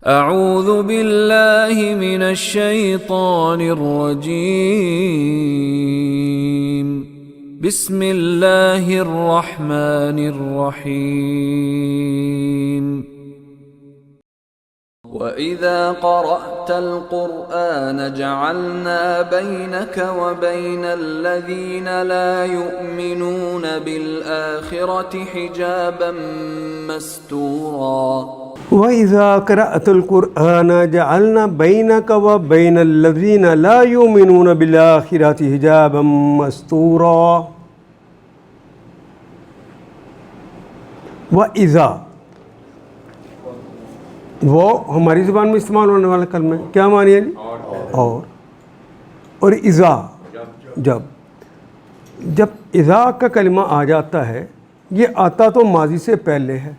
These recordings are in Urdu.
اعوذ باللہ من الشیطان الرجیم بسم اللہ الرحمن الرحیم وَإِذَا قَرَأْتَ الْقُرْآنَ جَعَلْنَا بَيْنَكَ وَبَيْنَ الَّذِينَ لَا يُؤْمِنُونَ بِالْآخِرَةِ حِجَابًا مَسْتُورًا وَإِذَا قَرَأْتَ الْقُرْآنَ جَعَلْنَا بَيْنَكَ وَبَيْنَ الَّذِينَ لَا يُؤْمِنُونَ بِالْآخِرَةِ حِجَابًا مَسْتُورًا وَإِذَا وہ ہماری زبان میں استعمال ہونے والا کلمہ ہے، کیا معنی ہے؟ اور اذا جب اذا کا کلمہ آ جاتا ہے، یہ آتا تو ماضی سے پہلے ہے۔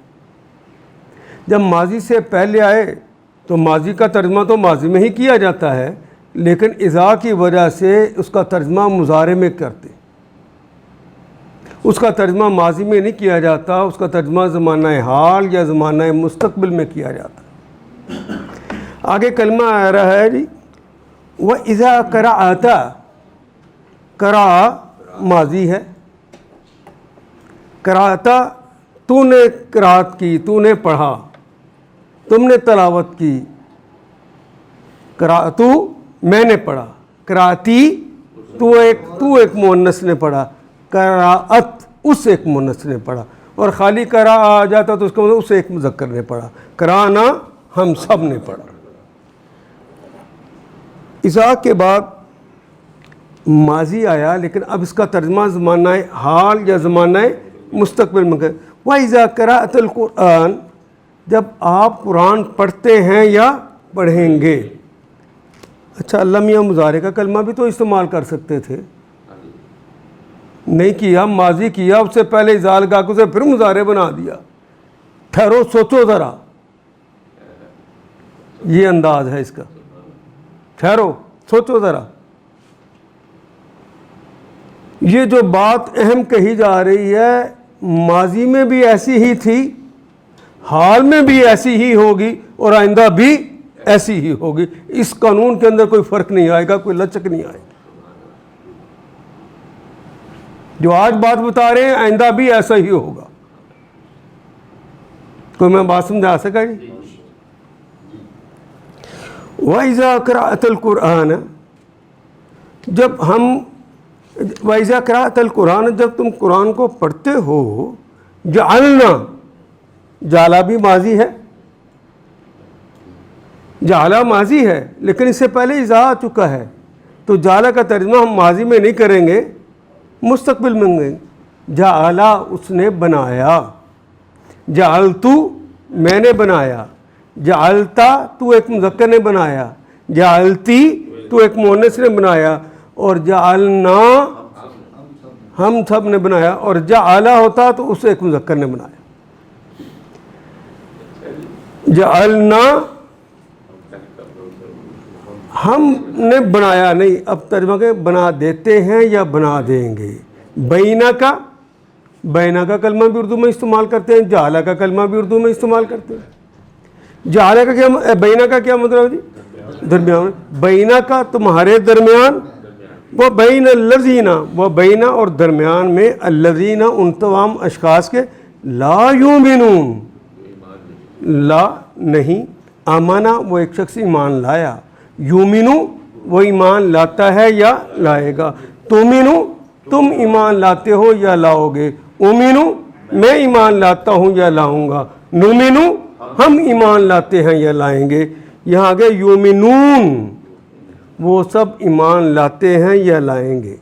جب ماضی سے پہلے آئے تو ماضی کا ترجمہ تو ماضی میں ہی کیا جاتا ہے، لیکن اذا کی وجہ سے اس کا ترجمہ مضارع میں کرتے، اس کا ترجمہ ماضی میں نہیں کیا جاتا، اس کا ترجمہ زمانہ حال یا زمانہ مستقبل میں کیا جاتا ہے۔ آگے کلمہ آ رہا ہے جی وَإِذَا قَرَأْتَ، قرأ ماضی ہے، قرأت تو نے قرأت کی، تو نے پڑھا، تم نے تلاوت کی، قرأتو میں نے پڑھا، قرأتی تو ایک مؤنث نے پڑھا، قرأت اس ایک مؤنث نے پڑھا، اور خالی قرأ آ جاتا تو اس کا مطلب اس ایک مذکر نے پڑھا، قرأنا ہم سب نے پڑھا۔ اذا کے بعد ماضی آیا، لیکن اب اس کا ترجمہ زمانہ حال یا زمانہ مستقبل میں کریں۔ وَإِذَا قَرَأْتَ الْقُرْآنَ، جب آپ قرآن پڑھتے ہیں یا پڑھیں گے۔ اچھا، اللہ میاں مضارع کا کلمہ بھی تو استعمال کر سکتے تھے، نہیں کیا، ماضی کیا، اس سے پہلے اذا لگا کے اسے پھر مضارع بنا دیا۔ ٹھہرو، سوچو ذرا، یہ انداز ہے اس کا، ٹھہرو سوچو ذرا۔ یہ جو بات اہم کہی جا رہی ہے، ماضی میں بھی ایسی ہی تھی، حال میں بھی ایسی ہی ہوگی، اور آئندہ بھی ایسی ہی ہوگی۔ اس قانون کے اندر کوئی فرق نہیں آئے گا، کوئی لچک نہیں آئے گی۔ جو آج بات بتا رہے ہیں آئندہ بھی ایسا ہی ہوگا۔ کوئی میں بات سمجھا سکا جی؟ وَإِذَا قَرَأْتَ الْقُرْآنَ، جب ہم وَإِذَا قَرَأْتَ الْقُرْآنَ، جب تم قرآن کو پڑھتے ہو، جعلنا، جعلا بھی ماضی ہے، جعلا ماضی ہے، لیکن اس سے پہلے اذا آ چکا ہے، تو جعلا کا ترجمہ ہم ماضی میں نہیں کریں گے، مستقبل میں گے۔ جعلا اس نے بنایا، جعلتو میں نے بنایا، جعلتا تو ایک مذکر نے بنایا، جعلتی تو ایک مؤنث نے بنایا، اور جعلنا ہم سب نے بنایا، اور جعلا ہوتا تو اسے ایک مذکر نے بنایا۔ جعلنا ہم نے بنایا نہیں، اب ترجمہ کہ بنا دیتے ہیں یا بنا دیں گے۔ بینا کا کلمہ بھی اردو میں استعمال کرتے ہیں، جعلا کا کلمہ بھی اردو میں استعمال کرتے ہیں۔ جعلا کا کیا، بینا کا کیا مطلب ہے جی؟ درمیان۔ بینا کا تمہارے درمیان، وہ بین الذین، وہ بینا اور درمیان میں، الذین ان تمام اشخاص کے، لا یؤمنون لا نہیں، آمنا وہ ایک شخص ایمان لایا، یؤمنو وہ ایمان لاتا ہے یا لائے گا، تؤمنو تم ایمان لاتے ہو یا لاؤ گے، اؤمنو میں ایمان لاتا ہوں یا لاؤں گا، نؤمنو ہم ایمان لاتے ہیں یا لائیں گے۔ یہاں آگے یؤمنون وہ سب ایمان لاتے ہیں یا لائیں گے،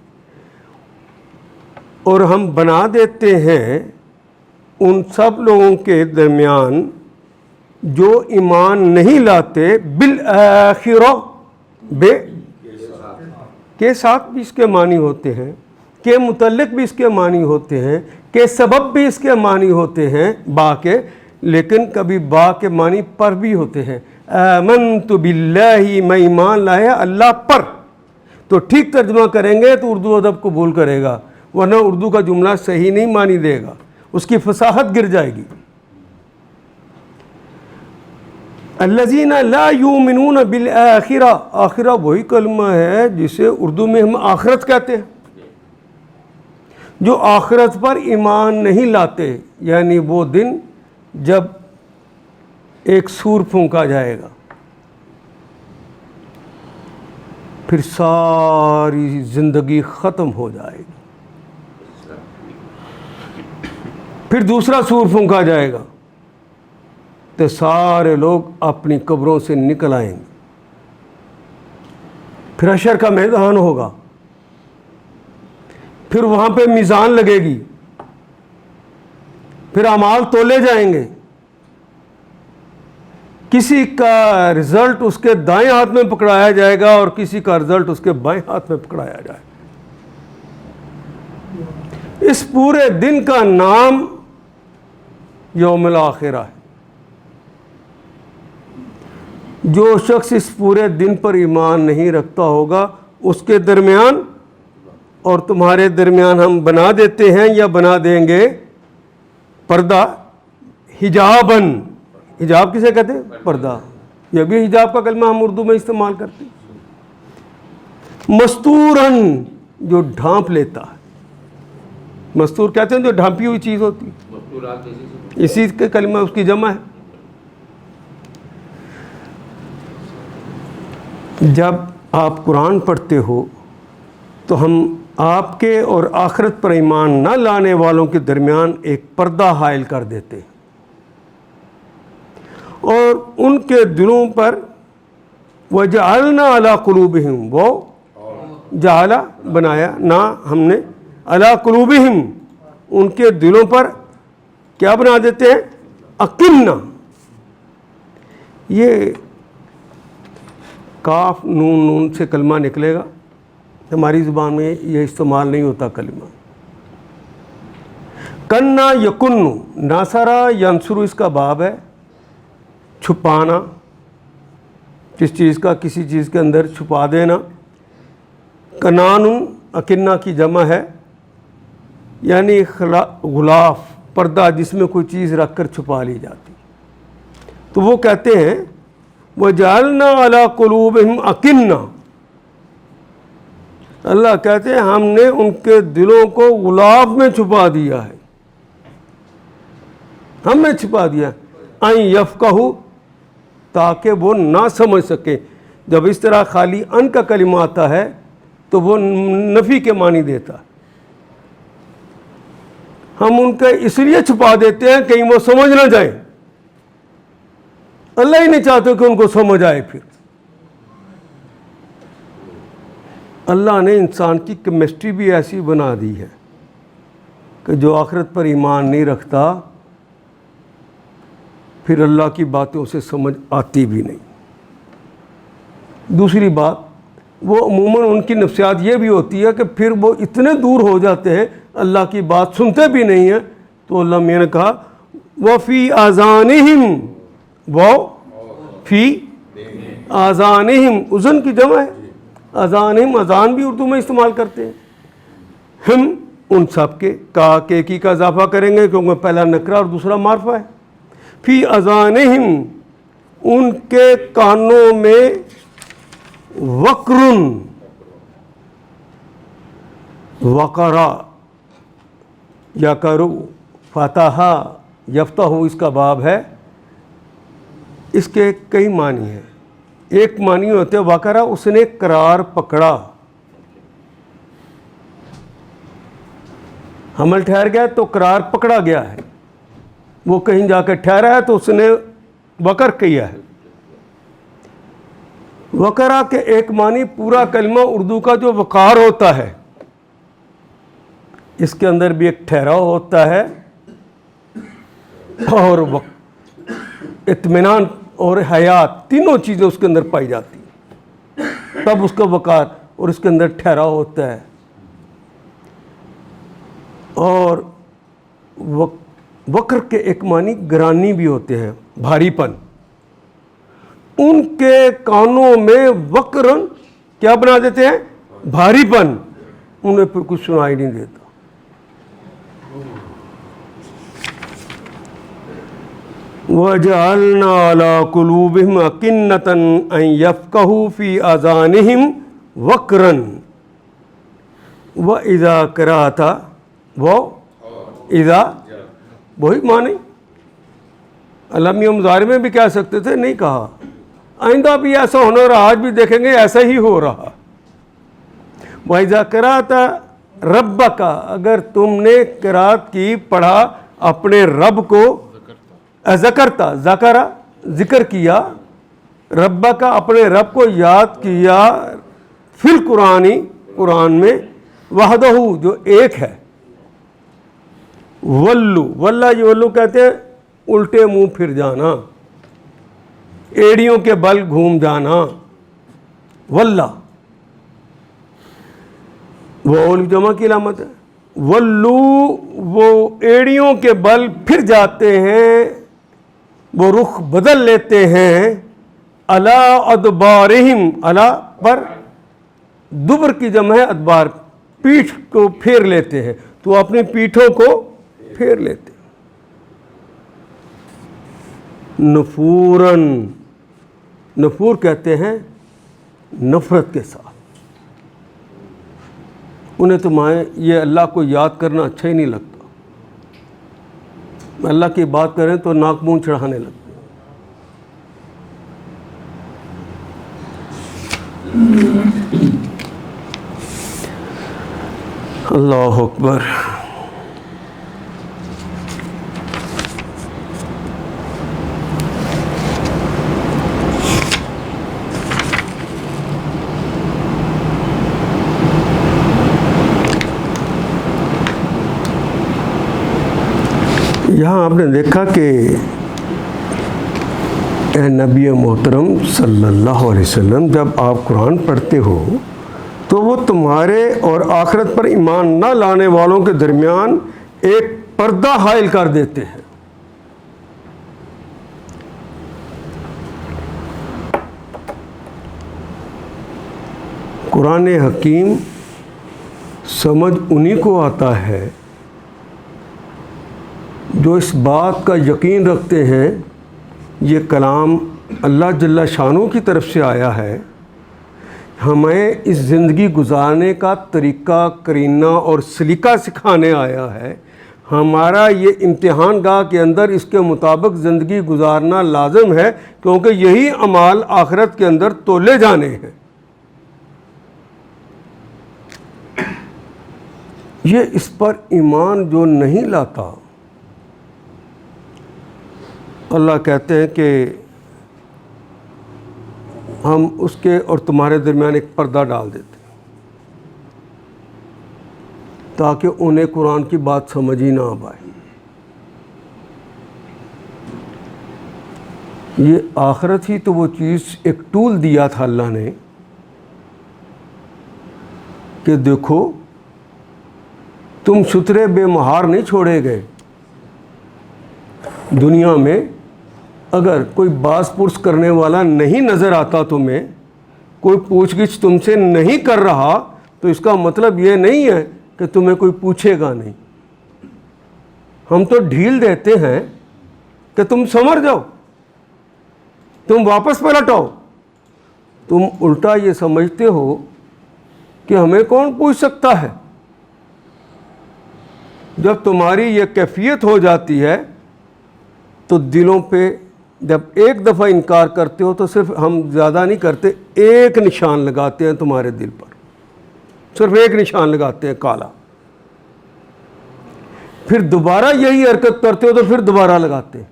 اور ہم بنا دیتے ہیں ان سب لوگوں کے درمیان جو ایمان نہیں لاتے، بالآخرہ بے کے ساتھ بھی اس کے معنی ہوتے ہیں، کے متعلق بھی اس کے معنی ہوتے ہیں، کے سبب بھی اس کے معنی ہوتے ہیں با کے، لیکن کبھی با کے معنی پر بھی ہوتے ہیں۔ آمنت باللہ میں ایمان لایا اللہ پر، تو ٹھیک ترجمہ کریں گے تو اردو ادب قبول کرے گا، ورنہ اردو کا جملہ صحیح نہیں معنی دے گا، اس کی فصاحت گر جائے گی۔ الذین لا یؤمنون بالآخرہ، آخرہ وہی کلمہ ہے جسے اردو میں ہم آخرت کہتے ہیں، جو آخرت پر ایمان نہیں لاتے، یعنی وہ دن جب ایک سور پھونکا جائے گا، پھر ساری زندگی ختم ہو جائے گی، پھر دوسرا سور پھونکا جائے گا تو سارے لوگ اپنی قبروں سے نکل آئیں گے، پھر حشر کا میدان ہوگا، پھر وہاں پہ میزان لگے گی، پھر اعمال تولے جائیں گے، کسی کا رزلٹ اس کے دائیں ہاتھ میں پکڑایا جائے گا اور کسی کا رزلٹ اس کے بائیں ہاتھ میں پکڑایا جائے گا۔ اس پورے دن کا نام یوم الآخرہ ہے۔ جو شخص اس پورے دن پر ایمان نہیں رکھتا ہوگا، اس کے درمیان اور تمہارے درمیان ہم بنا دیتے ہیں یا بنا دیں گے پردہ، حجابن، حجاب کسے کہتے ہیں؟ پردہ، یہ بھی حجاب کا کلمہ ہم اردو میں استعمال کرتے ہیں۔ مستورن، جو ڈھانپ لیتا ہے، مستور کہتے ہیں جو ڈھانپی ہوئی چیز ہوتی ہے، اسی کے کلمہ اس کی جمع ہے۔ جب آپ قرآن پڑھتے ہو تو ہم آپ کے اور آخرت پر ایمان نہ لانے والوں کے درمیان ایک پردہ حائل کر دیتے ہیں اور ان کے دلوں پر وَجَعَلْنَا عَلَىٰ قُلُوبِهِمْ، وہ جعلہ بنایا نہ ہم نے، عَلَىٰ قُلُوبِهِمْ، ان کے دلوں پر کیا بنا دیتے ہیں؟ اکنہ، یہ کاف نون نون سے کلمہ نکلے گا، ہماری زبان میں یہ استعمال نہیں ہوتا کلمہ۔ کنّا یکنّ، ناصرہ ینصر اس کا باب ہے، چھپانا، کس چیز کا کسی چیز کے اندر چھپا دینا۔ کنان اکنہ کی جمع ہے، یعنی غلاف، پردہ جس میں کوئی چیز رکھ کر چھپا لی جاتی۔ تو وہ کہتے ہیں وَجَعَلْنَا عَلَىٰ قُلُوبِهِمْ أَكِنَّةً، اللہ کہتے ہیں ہم نے ان کے دلوں کو غلاف میں چھپا دیا ہے، ہم نے چھپا دیا ان یفقہوا، تاکہ وہ نہ سمجھ سکے۔ جب اس طرح خالی ان کا کلمہ آتا ہے تو وہ نفی کے معنی دیتا ہے، ہم ان کے اس لیے چھپا دیتے ہیں کہیں وہ سمجھ نہ جائیں، اللہ ہی نہیں چاہتے کہ ان کو سمجھ آئے۔ پھر اللہ نے انسان کی کیمسٹری بھی ایسی بنا دی ہے کہ جو آخرت پر ایمان نہیں رکھتا پھر اللہ کی باتیں اسے سمجھ آتی بھی نہیں۔ دوسری بات، وہ عموماً ان کی نفسیات یہ بھی ہوتی ہے کہ پھر وہ اتنے دور ہو جاتے ہیں اللہ کی بات سنتے بھی نہیں ہیں، تو اللہ میاں نے کہا وَفِي آذَانِهِمْ، وہ فی آذانہم، اذن کی جمع ہے، اذانہم، اذان بھی اردو میں استعمال کرتے ہیں۔ ہم ان سب کے، کے کی کا اضافہ کریں گے کیونکہ پہلا نکرہ اور دوسرا معرفہ ہے۔ فی اذانہم، ان کے کانوں میں وقرن، وقرا یا کرو، فتح یفتح اس کا باب ہے، اس کے کئی معنی ہیں۔ ایک معنی ہوتے ہیں وقرا، اس نے قرار پکڑا، حمل ٹھہر گیا تو قرار پکڑا گیا ہے، وہ کہیں جا کے ٹھہرا ہے تو اس نے وقر کیا ہے۔ وقرا کے ایک معنی پورا کلمہ اردو کا جو وقار ہوتا ہے، اس کے اندر بھی ایک ٹھہراؤ ہوتا ہے اور اطمینان اور حیات، تینوں چیزیں اس کے اندر پائی جاتی ہیں، تب اس کا وقار اور اس کے اندر ٹھہراؤ ہوتا ہے۔ اور وقر کے ایک معنی گرانی بھی ہوتے ہیں، بھاری پن۔ ان کے کانوں میں وقرن کیا بنا دیتے ہیں؟ بھاری پن، انہیں پھر کچھ سنائی نہیں دیتا۔ وَجَعَلْنَا عَلَىٰ قُلُوبِهِمْ أَكِنَّةً أَن يَفْقَهُوا فِي آذَانِهِمْ وَقْرًا وَإِذَا قَرَأْتَ وَإِذَا وہی معنی علمیہ مضارع میں بھی کہہ سکتے تھے, نہیں کہا. آئندہ بھی ایسا ہونا اور آج بھی دیکھیں گے ایسا ہی ہو رہا. وَإِذَا قَرَأْتَ رَبَّكَ, اگر تم نے قرات کی پڑھا اپنے رب کو, ذکرتا ذکر ذکر کیا, ربہ کا اپنے رب کو یاد کیا, فی القرآن قرآن میں, وحدہ جو ایک ہے, ولو واللہ یہ ولو کہتے ہیں الٹے منہ پھر جانا, ایڑیوں کے بل گھوم جانا. واللہ وہ جمع کی علامت ہے. ولو وہ ایڑیوں کے بل پھر جاتے ہیں, وہ رخ بدل لیتے ہیں. علی ادبارہم, علی پر, دبر کی جمع ہے ادبار, پیٹھ کو پھیر لیتے ہیں, تو اپنی پیٹھوں کو پھیر لیتے ہیں. نفوراً, نفور کہتے ہیں نفرت کے ساتھ. انہیں تو یہ اللہ کو یاد کرنا اچھا ہی نہیں لگتا, اللہ کی بات کریں تو ناک منہ چڑھانے لگتے. اللہ اکبر. یہاں آپ نے دیکھا کہ اے نبی محترم صلی اللہ علیہ وسلم, جب آپ قرآن پڑھتے ہو تو وہ تمہارے اور آخرت پر ایمان نہ لانے والوں کے درمیان ایک پردہ حائل کر دیتے ہیں. قرآن حکیم سمجھ انہی کو آتا ہے جو اس بات کا یقین رکھتے ہیں یہ کلام اللہ جل شانہ کی طرف سے آیا ہے, ہمیں اس زندگی گزارنے کا طریقہ کرینہ اور سلیقہ سکھانے آیا ہے. ہمارا یہ امتحان گاہ کے اندر اس کے مطابق زندگی گزارنا لازم ہے, کیونکہ یہی اعمال آخرت کے اندر تولے جانے ہیں. یہ اس پر ایمان جو نہیں لاتا, اللہ کہتے ہیں کہ ہم اس کے اور تمہارے درمیان ایک پردہ ڈال دیتے ہیں تاکہ انہیں قرآن کی بات سمجھ ہی نہ آ پائے. یہ آخرت ہی تو وہ چیز ایک ٹول دیا تھا اللہ نے کہ دیکھو تم سترے بے مہار نہیں چھوڑے گئے. دنیا میں اگر کوئی باز پرس کرنے والا نہیں نظر آتا, تمہیں کوئی پوچھ گچھ تم سے نہیں کر رہا, تو اس کا مطلب یہ نہیں ہے کہ تمہیں کوئی پوچھے گا نہیں. ہم تو ڈھیل دیتے ہیں کہ تم سنور جاؤ, تم واپس پلٹ آؤ. تم الٹا یہ سمجھتے ہو کہ ہمیں کون پوچھ سکتا ہے. جب تمہاری یہ کیفیت ہو جاتی ہے تو دلوں پہ جب ایک دفعہ انکار کرتے ہو تو صرف ہم زیادہ نہیں کرتے, ایک نشان لگاتے ہیں تمہارے دل پر, صرف ایک نشان لگاتے ہیں کالا. پھر دوبارہ یہی حرکت کرتے ہو تو پھر دوبارہ لگاتے ہیں,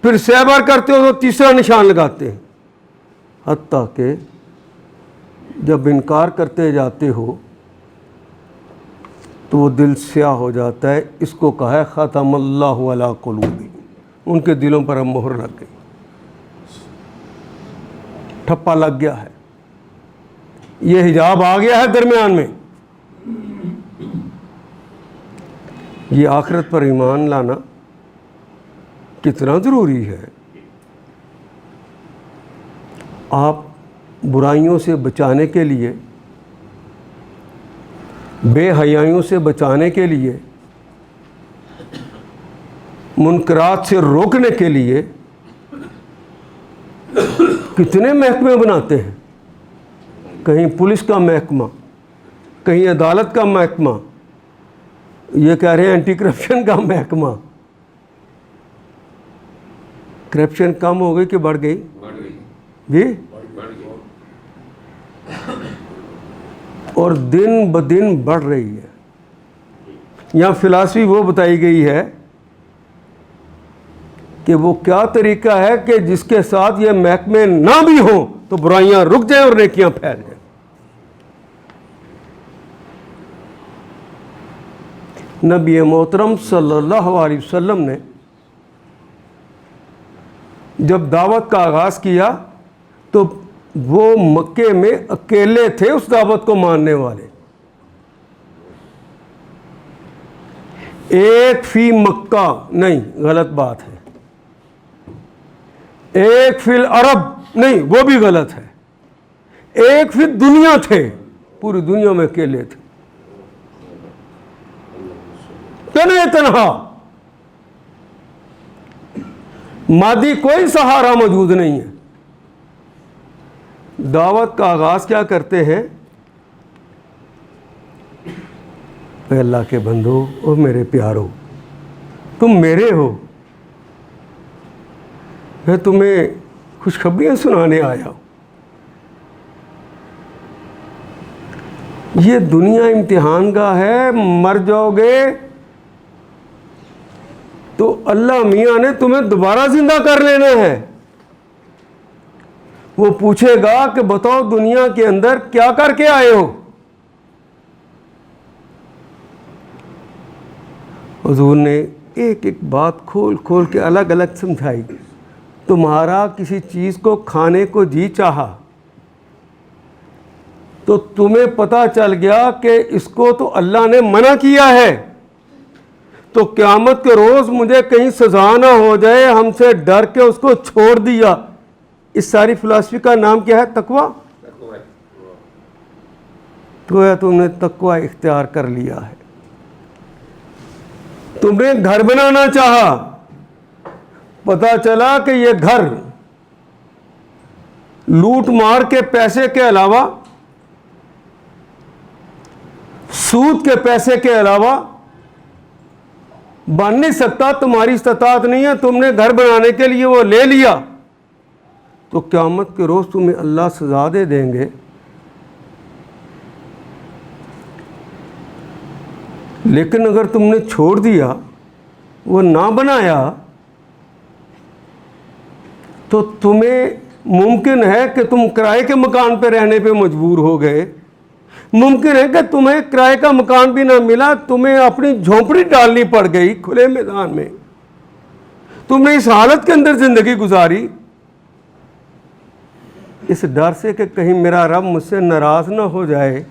پھر 6 بار کرتے ہو تو تیسرا نشان لگاتے ہیں, حتیٰ کہ جب انکار کرتے جاتے ہو تو وہ دل سیاہ ہو جاتا ہے. اس کو کہا ہے ختم اللہ علی قلوبہم, ان کے دلوں پر اب مہر لگ گئی, ٹھپا لگ گیا ہے, یہ حجاب آ گیا ہے درمیان میں. یہ آخرت پر ایمان لانا کتنا ضروری ہے. آپ برائیوں سے بچانے کے لیے, بے حیائیوں سے بچانے کے لیے منکرات سے روکنے کے لیے کتنے محکمے بناتے ہیں. کہیں پولیس کا محکمہ, کہیں عدالت کا محکمہ, یہ کہہ رہے ہیں اینٹی کرپشن کا محکمہ. کرپشن کم ہو گئی کہ بڑھ گئی؟ جی, اور دن بدن بڑھ رہی ہے. یہاں فلاسفی وہ بتائی گئی ہے کہ وہ کیا طریقہ ہے کہ جس کے ساتھ یہ محکمے نہ بھی ہوں تو برائیاں رک جائیں اور نیکیاں پھیل جائیں. نبی محترم صلی اللہ علیہ وسلم نے جب دعوت کا آغاز کیا تو وہ مکے میں اکیلے تھے اس دعوت کو ماننے والے. ایک فی مکہ نہیں, غلط بات ہے. ایک فی العرب نہیں, وہ بھی غلط ہے. ایک فی دنیا تھے, پوری دنیا میں اکیلے تھے, تنہا. مادی کوئی سہارا موجود نہیں ہے. دعوت کا آغاز کیا کرتے ہیں؟ اے اللہ کے بندو اور میرے پیارو, تم میرے ہو, میں تمہیں خوشخبریاں سنانے آیا ہوں. یہ دنیا امتحان گاہ ہے, مر جاؤ گے تو اللہ میاں نے تمہیں دوبارہ زندہ کر لینا ہے. وہ پوچھے گا کہ بتاؤ دنیا کے اندر کیا کر کے آئے ہو. حضور نے ایک ایک بات کھول کھول کے الگ الگ سمجھائی. تمہارا کسی چیز کو کھانے کو جی چاہا تو تمہیں پتہ چل گیا کہ اس کو تو اللہ نے منع کیا ہے, تو قیامت کے روز مجھے کہیں سزا نہ ہو جائے, ہم سے ڈر کے اس کو چھوڑ دیا. اس ساری فلاسفی کا نام کیا ہے؟ تقوی. گویا تم نے تقوی اختیار کر لیا ہے. تم نے گھر بنانا چاہا, پتا چلا کہ یہ گھر لوٹ مار کے پیسے کے علاوہ, سود کے پیسے کے علاوہ بن نہیں سکتا, تمہاری استطاعت نہیں ہے, تم نے گھر بنانے کے لیے وہ لے لیا, تو قیامت کے روز تمہیں اللہ سزا دے دیں گے. لیکن اگر تم نے چھوڑ دیا, وہ نہ بنایا, تو تمہیں ممکن ہے کہ تم کرائے کے مکان پہ رہنے پہ مجبور ہو گئے. ممکن ہے کہ تمہیں کرائے کا مکان بھی نہ ملا, تمہیں اپنی جھونپڑی ڈالنی پڑ گئی کھلے میدان میں. تم نے اس حالت کے اندر زندگی گزاری اس ڈر سے کہ کہیں میرا رب مجھ سے ناراض نہ ہو جائے,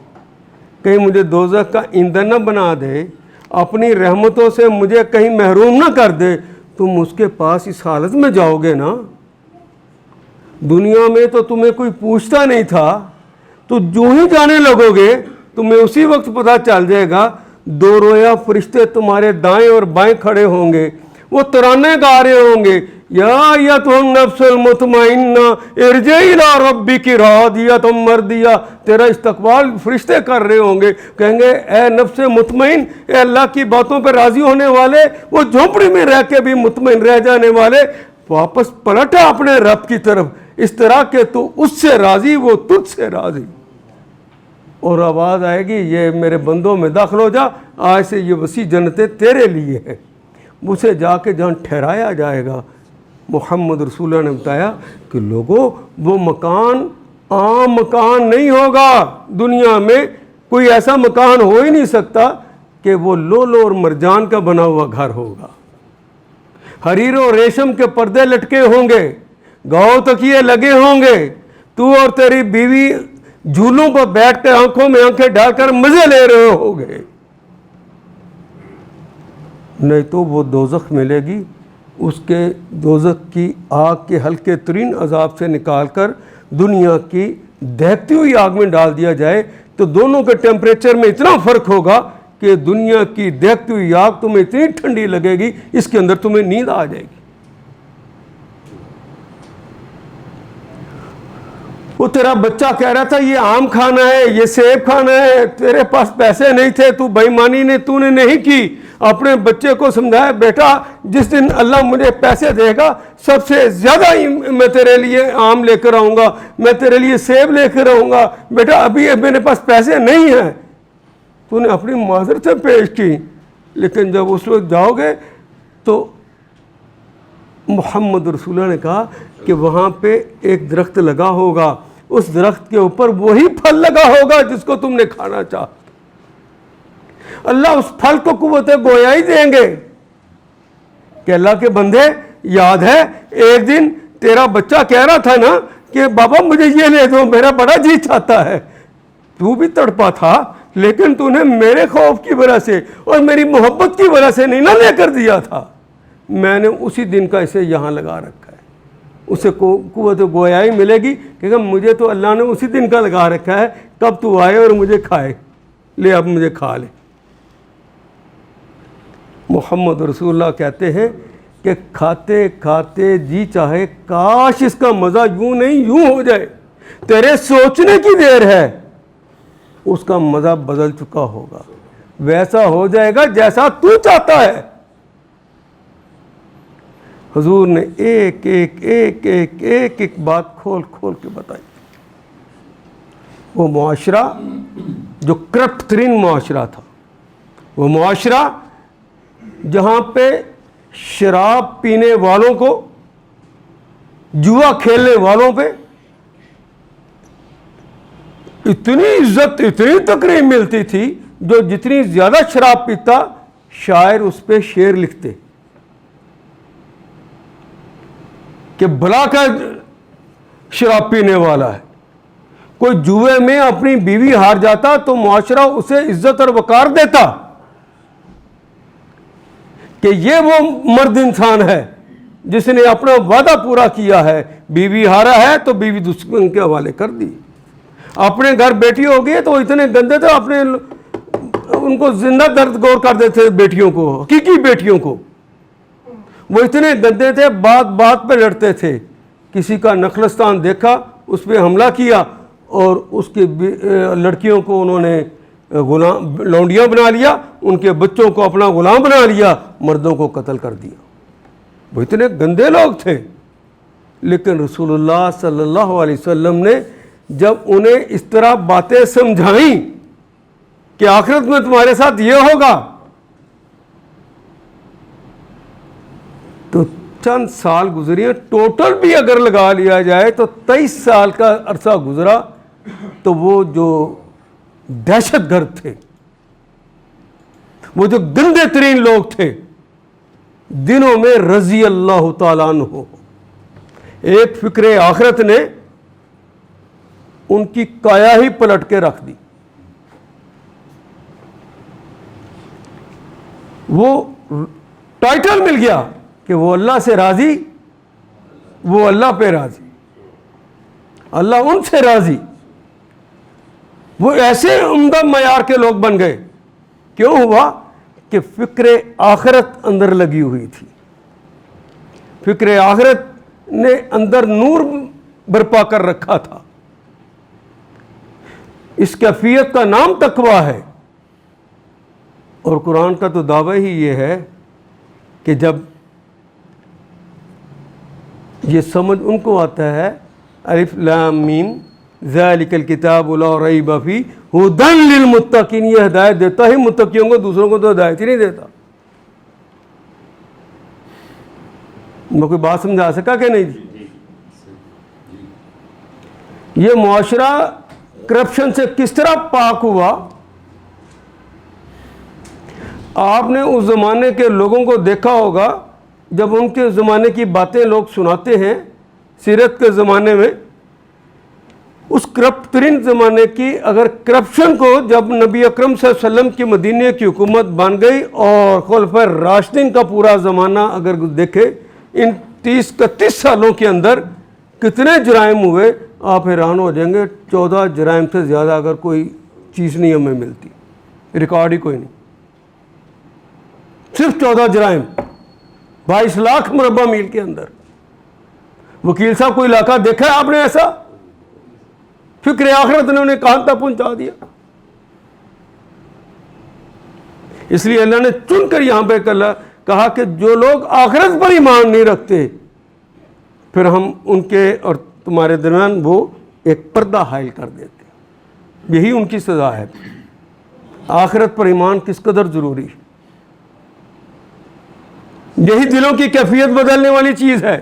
کہیں مجھے دوزخ کا ایندھن نہ بنا دے, اپنی رحمتوں سے مجھے کہیں محروم نہ کر دے. تم اس کے پاس اس حالت میں جاؤ گے نا. دنیا میں تو تمہیں کوئی پوچھتا نہیں تھا, تو جو ہی جانے لگو گے تمہیں اسی وقت پتہ چل جائے گا. دو رویا فرشتے تمہارے دائیں اور بائیں کھڑے ہوں گے, وہ ترانے گا رہے ہوں گے, یا ایتھا النفس المطمئنہ ارجعی الی ربک راضیۃ مرضیہ. تیرا استقبال فرشتے کر رہے ہوں گے, کہیں گے اے نفس مطمئن, اے اللہ کی باتوں پہ راضی ہونے والے, وہ جھونپڑی میں رہ کے بھی مطمئن رہ جانے والے, واپس پلٹا اپنے رب کی طرف, اس طرح کہ تو اس سے راضی وہ تجھ سے راضی. اور آواز آئے گی, یہ میرے بندوں میں داخل ہو جا, آج سے یہ وسیع جنتیں تیرے لیے ہیں. اسے جا کے جہاں ٹھہرایا جائے گا. محمد رسول اللہ نے بتایا کہ لوگوں وہ مکان عام مکان نہیں ہوگا. دنیا میں کوئی ایسا مکان ہو ہی نہیں سکتا کہ وہ لولو اور مرجان کا بنا ہوا گھر ہوگا. حریر و ریشم کے پردے لٹکے ہوں گے, گاؤ تکیے لگے ہوں گے, تو اور تیری بیوی جھولوں پر بیٹھ کے آنکھوں میں آنکھیں ڈال کر مزے لے رہے ہو گے. نہیں تو وہ دوزخ ملے گی, اس کے دوزخ کی آگ کے ہلکے ترین عذاب سے نکال کر دنیا کی دہتی ہوئی آگ میں ڈال دیا جائے, تو دونوں کے ٹیمپریچر میں اتنا فرق ہوگا کہ دنیا کی دیکھتی ہوئی آگ تمہیں اتنی ٹھنڈی لگے گی اس کے اندر تمہیں نیند آ جائے گی. وہ تیرا بچہ کہہ رہا تھا یہ آم کھانا ہے, یہ سیب کھانا ہے, تیرے پاس پیسے نہیں تھے, تو بے ایمانی نے تو نے نہیں کی. اپنے بچے کو سمجھایا بیٹا جس دن اللہ مجھے پیسے دے گا سب سے زیادہ میں تیرے لیے آم لے کر آؤں گا, میں تیرے لیے سیب لے کر آؤں گا. بیٹا ابھی میرے پاس پیسے نہیں ہیں. تو نے اپنی معذرتیں پیش کی, لیکن جب اس وقت جاؤ گے تو محمد رسول اللہ نے کہا کہ وہاں پہ ایک درخت لگا ہوگا, اس درخت کے اوپر وہی پھل لگا ہوگا جس کو تم نے کھانا چاہا. اللہ اس پھل کو قوت گویائی دیں گے کہ اللہ کے بندے یاد ہے ایک دن تیرا بچہ کہہ رہا تھا نا کہ بابا مجھے یہ لے دو, میرا بڑا جی چاہتا ہے. تو بھی تڑپا تھا, لیکن تو نے میرے خوف کی وجہ سے اور میری محبت کی وجہ سے نہیں نہ لے کر دیا تھا. میں نے اسی دن کا اسے یہاں لگا رکھا ہے. اسے قوت گویائی ملے گی کہ مجھے تو اللہ نے اسی دن کا لگا رکھا ہے, کب تو آئے اور مجھے کھائے, لے اب مجھے کھا لے. محمد رسول اللہ کہتے ہیں کہ کھاتے کھاتے جی چاہے کاش اس کا مزہ یوں نہیں یوں ہو جائے. تیرے سوچنے کی دیر ہے, اس کا مزہ بدل چکا ہوگا, ویسا ہو جائے گا جیسا تو چاہتا ہے. حضور نے ایک ایک ایک ایک ایک ایک بات کھول کھول کے بتائی. وہ معاشرہ جو کرپٹ ترین معاشرہ تھا, وہ معاشرہ جہاں پہ شراب پینے والوں کو, جوا کھیلنے والوں پہ اتنی عزت اتنی تقریب ملتی تھی, جو جتنی زیادہ شراب پیتا شاعر اس پہ شعر لکھتے کہ بھلا کا شراب پینے والا ہے. کوئی جوئے میں اپنی بیوی ہار جاتا تو معاشرہ اسے عزت اور وقار دیتا کہ یہ وہ مرد انسان ہے جس نے اپنا وعدہ پورا کیا ہے. بیوی ہارا ہے تو بیوی دشمن کے حوالے کر دی. اپنے گھر بیٹی ہو گئی تو وہ اتنے گندے تھے, اپنے ان کو زندہ درد گور کر دیتے تھے, بیٹیوں کو, حقیقی بیٹیوں کو. وہ اتنے گندے تھے, بات بات پہ لڑتے تھے. کسی کا نخلستان دیکھا اس پہ حملہ کیا اور اس کے لڑکیوں کو انہوں نے غلام لونڈیاں بنا لیا, ان کے بچوں کو اپنا غلام بنا لیا, مردوں کو قتل کر دیا. وہ اتنے گندے لوگ تھے. لیکن رسول اللہ صلی اللہ علیہ وسلم نے جب انہیں اس طرح باتیں سمجھائیں کہ آخرت میں تمہارے ساتھ یہ ہوگا, تو چند سال گزری, ٹوٹل بھی اگر لگا لیا جائے تو 23 سال کا عرصہ گزرا. تو وہ جو دہشت گرد تھے, وہ جو گندے ترین لوگ تھے, دنوں میں رضی اللہ تعالیٰ عنہ ایک فکر آخرت نے ان کی کایا ہی پلٹ کے رکھ دی. وہ ٹائٹل مل گیا کہ وہ اللہ سے راضی, وہ اللہ پہ راضی, اللہ ان سے راضی. وہ ایسے عمدہ معیار کے لوگ بن گئے. کیوں ہوا؟ کہ فکر آخرت اندر لگی ہوئی تھی. فکر آخرت نے اندر نور برپا کر رکھا تھا. اس کیفیت کا نام تقویٰ ہے. اور قرآن کا تو دعویٰ ہی یہ ہے کہ جب یہ سمجھ ان کو آتا ہے, الف لام میم ذالک الکتاب لا ریب فیہ ھدی للمتقین, یہ ہدایت دیتا ہی متقیوں کو, دوسروں کو تو ہدایت ہی نہیں دیتا. میں کوئی بات سمجھا سکا کہ نہیں جی؟ یہ معاشرہ کرپشن سے کس طرح پاک ہوا؟ آپ نے اس زمانے کے لوگوں کو دیکھا ہوگا, جب ان کے زمانے کی باتیں لوگ سناتے ہیں سیرت کے زمانے میں, اس کرپٹ ترین زمانے کی اگر کرپشن کو جب نبی اکرم صلی اللہ علیہ وسلم کی مدینے کی حکومت بن گئی اور خلفائے راشدین کا پورا زمانہ اگر دیکھے, ان 30-31 سالوں کے اندر کتنے جرائم ہوئے, آپ حیران ہو جائیں گے. 14 جرائم سے زیادہ اگر کوئی چیز نہیں ہمیں ملتی, ریکارڈ ہی کوئی نہیں. صرف 14 جرائم 22 لاکھ مربع میل کے اندر. وکیل صاحب کوئی علاقہ دیکھا ہے آپ نے ایسا؟ فکر آخرت نے انہیں کہاں تک پہنچا دیا. اس لیے اللہ نے چن کر یہاں پہ کہا کہ جو لوگ آخرت پر ایمان نہیں رکھتے پھر ہم ان کے اور تمہارے درمیان وہ ایک پردہ حائل کر دیتے ہیں. یہی ان کی سزا ہے. آخرت پر ایمان کس قدر ضروری ہے. یہی دلوں کی کیفیت بدلنے والی چیز ہے.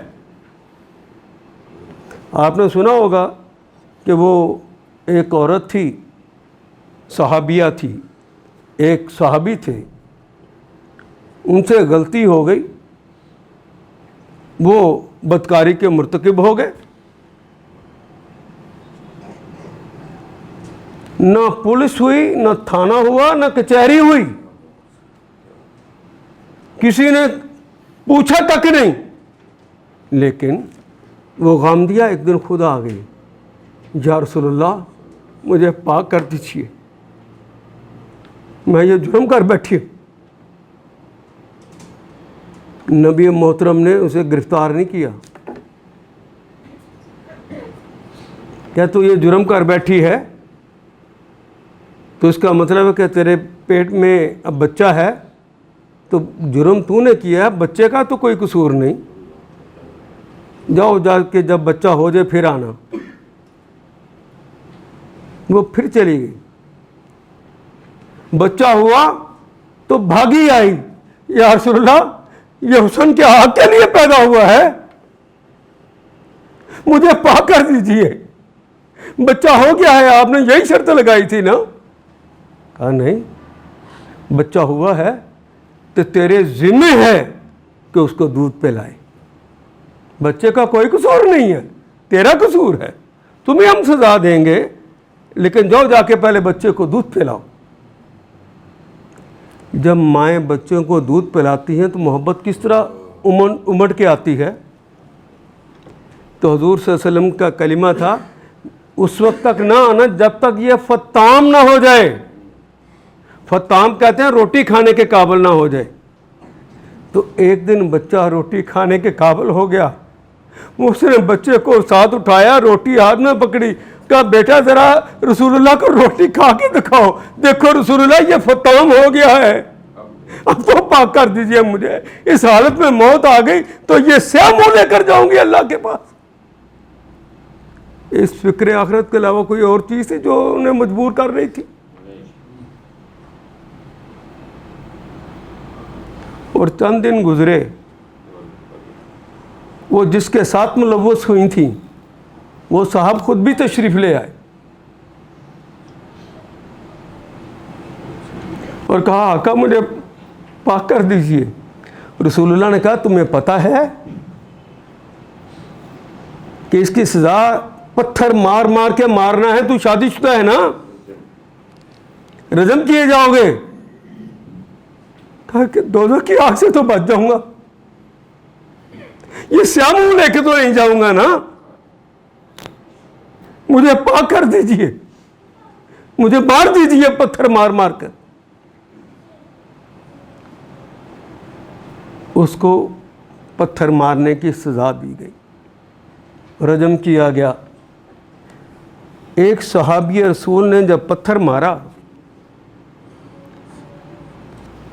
آپ نے سنا ہوگا کہ وہ ایک عورت تھی، صحابیہ تھی، ایک صحابی تھے، ان سے غلطی ہو گئی، وہ بدکاری کے مرتکب ہو گئے. نہ پولیس ہوئی، نہ تھانہ ہوا، نہ کچہری ہوئی، کسی نے پوچھا تک نہیں. لیکن وہ غام دیا، ایک دن خدا آ گئی، یا رسول اللہ مجھے پاک کر دیجیے، میں یہ جرم کر بیٹھی ہوں. نبی محترم نے اسے گرفتار نہیں کیا. کیا تو یہ جرم کر بیٹھی ہے تو اس کا مطلب ہے کہ تیرے پیٹ میں اب بچہ ہے تو جرم تو نے کیا ہے، بچے کا تو کوئی قصور نہیں. جاؤ جا کے جب بچہ ہو جائے پھر آنا. وہ پھر چلی گئی. بچہ ہوا تو بھاگی آئی، یا رسول اللہ یہ حسن کے حق کے لیے پیدا ہوا ہے، مجھے پاک کر دیجئے. بچہ ہو گیا ہے، آپ نے یہی شرط لگائی تھی نا. کہا نہیں، بچہ ہوا ہے تو تیرے ذمہ ہے کہ اس کو دودھ پلائے. بچے کا کوئی قصور نہیں ہے، تیرا قصور ہے. تمہیں ہم سزا دیں گے لیکن جاؤ جا کے پہلے بچے کو دودھ پلاؤ. جب مائیں بچوں کو دودھ پلاتی ہیں تو محبت کس طرح امٹ کے آتی ہے. تو حضور صلی اللہ علیہ وسلم کا کلمہ تھا، اس وقت تک نہ آنا جب تک یہ فطام نہ ہو جائے. فطام کہتے ہیں روٹی کھانے کے قابل نہ ہو جائے. تو ایک دن بچہ روٹی کھانے کے قابل ہو گیا. اس نے بچے کو ساتھ اٹھایا، روٹی ہاتھ میں پکڑی، کہا بیٹا ذرا رسول اللہ کو روٹی کھا کے دکھاؤ، دیکھو رسول اللہ یہ فطام ہو گیا ہے، اب تو پاک کر دیجئے مجھے. اس حالت میں موت آ گئی تو یہ سیاہ منہ لے کر جاؤں گی اللہ کے پاس. اس فکر آخرت کے علاوہ کوئی اور چیز تھی جو انہیں مجبور کر رہی تھی. اور چند دن گزرے، وہ جس کے ساتھ ملوث ہوئی تھیں وہ صاحب خود بھی تشریف لے آئے اور کہا آقا مجھے پاک کر دیجئے. رسول اللہ نے کہا تمہیں پتہ ہے کہ اس کی سزا پتھر مار مار کے مارنا ہے، تو شادی شدہ ہے نا، رجم کیے جاؤ گے. کہا کہ دوزخ کی آگ سے تو بچ جاؤں گا، یہ سیاہ منہ لے کے تو نہیں جاؤں گا نا، مجھے پاک کر دیجئے، مجھے مار دیجئے پتھر مار مار کر. اس کو پتھر مارنے کی سزا دی گئی، رجم کیا گیا. ایک صحابی رسول نے جب پتھر مارا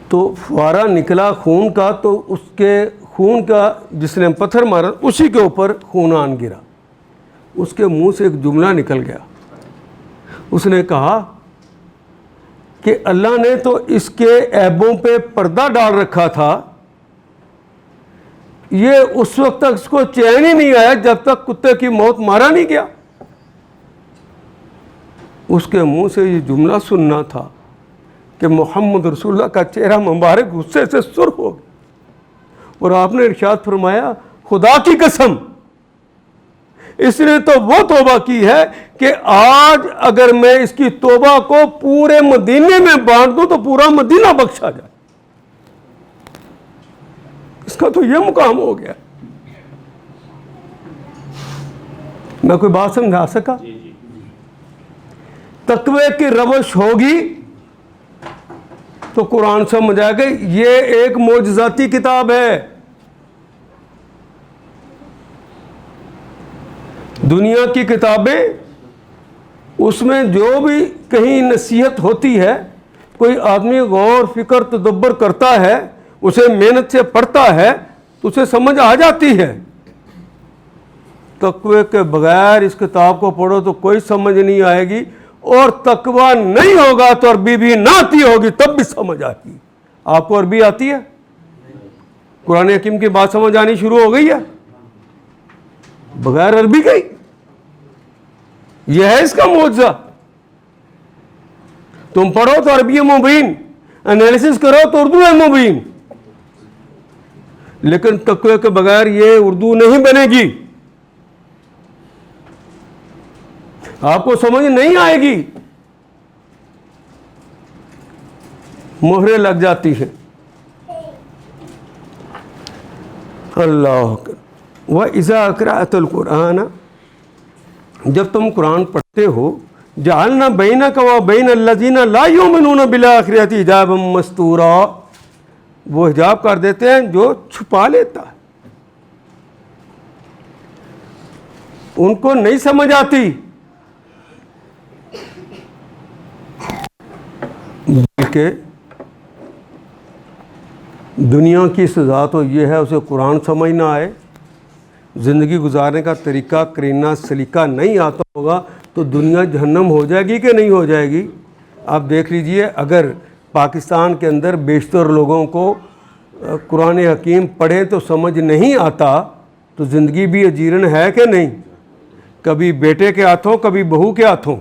تو فوارہ نکلا خون کا، تو اس کے خون کا جس نے پتھر مارا اسی کے اوپر خون آن گرا. اس کے منہ سے ایک جملہ نکل گیا. اس نے کہا کہ اللہ نے تو اس کے عیبوں پہ پردہ ڈال رکھا تھا، یہ اس وقت تک اس کو چین ہی نہیں آیا جب تک کتے کی موت مارا نہیں گیا. اس کے منہ سے یہ جملہ سننا تھا کہ محمد رسول اللہ کا چہرہ مبارک غصے سے سرخ ہو گیا. اور آپ نے ارشاد فرمایا خدا کی قسم اس نے تو وہ توبہ کی ہے کہ آج اگر میں اس کی توبہ کو پورے مدینے میں بانٹ دوں تو پورا مدینہ بخشا جائے. اس کا تو یہ مقام ہو گیا. میں کوئی بات سمجھا سکا؟ تقوی کی روش ہوگی تو قرآن سمجھ آئے گا یہ ایک معجزاتی کتاب ہے. دنیا کی کتابیں اس میں جو بھی کہیں نصیحت ہوتی ہے، کوئی آدمی غور فکر تدبر کرتا ہے، اسے محنت سے پڑھتا ہے تو اسے سمجھ آ جاتی ہے. تقوی کے بغیر اس کتاب کو پڑھو تو کوئی سمجھ نہیں آئے گی، اور تقوی نہیں ہوگا تو عربی بھی نہ آتی ہوگی تب بھی سمجھ آئے گی. آپ کو عربی آتی ہے؟ قرآن حکیم کی بات سمجھ آنی شروع ہو گئی ہے بغیر عربی کے ہی. یہ ہے اس کا معجزہ. تم پڑھو تو عربی مبین، انالیسس کرو تو اردو ہے مبین، لیکن تقوی کے بغیر یہ اردو نہیں بنے گی. آپ کو سمجھ نہیں آئے گی، مہریں لگ جاتی ہیں. اللہ وَإِذَا قَرَأْتَ الْقُرْآنَ، جب تم قرآن پڑھتے ہو، جعلنا بینک وبین الذین لا یؤمنون بالآخرۃ حجابا مستورا، وہ حجاب کر دیتے ہیں جو چھپا لیتا ہے. ان کو نہیں سمجھ آتی، بلکہ دنیا کی سزا تو یہ ہے اسے قرآن سمجھ نہ آئے، زندگی گزارنے کا طریقہ کرینہ سلیقہ نہیں آتا ہوگا تو دنیا جہنم ہو جائے گی کہ نہیں ہو جائے گی. آپ دیکھ لیجئے، اگر پاکستان کے اندر بیشتر لوگوں کو قرآن حکیم پڑھیں تو سمجھ نہیں آتا تو زندگی بھی اجیرن ہے کہ نہیں؟ کبھی بیٹے کے ہاتھوں، کبھی بہو کے ہاتھوں،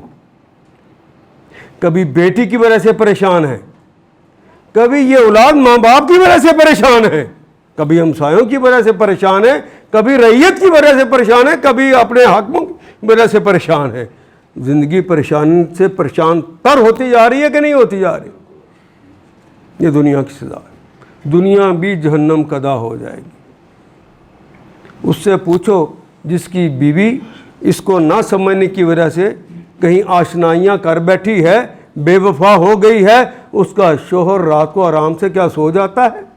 کبھی بیٹی کی وجہ سے پریشان ہے، کبھی یہ اولاد ماں باپ کی وجہ سے پریشان ہے، کبھی ہمسایوں کی وجہ سے پریشان ہے، کبھی رعیت کی وجہ سے پریشان ہے، کبھی اپنے حاکموں کی وجہ سے پریشان ہے. زندگی پریشان سے پریشان تر ہوتی جا رہی ہے کہ نہیں ہوتی جا رہی؟ یہ دنیا کی سزا ہے. دنیا بھی جہنم قدا ہو جائے گی. اس سے پوچھو جس کی بیوی اس کو نہ سمجھنے کی وجہ سے کہیں آشنائیاں کر بیٹھی ہے، بے وفا ہو گئی ہے، اس کا شوہر رات کو آرام سے کیا سو جاتا ہے؟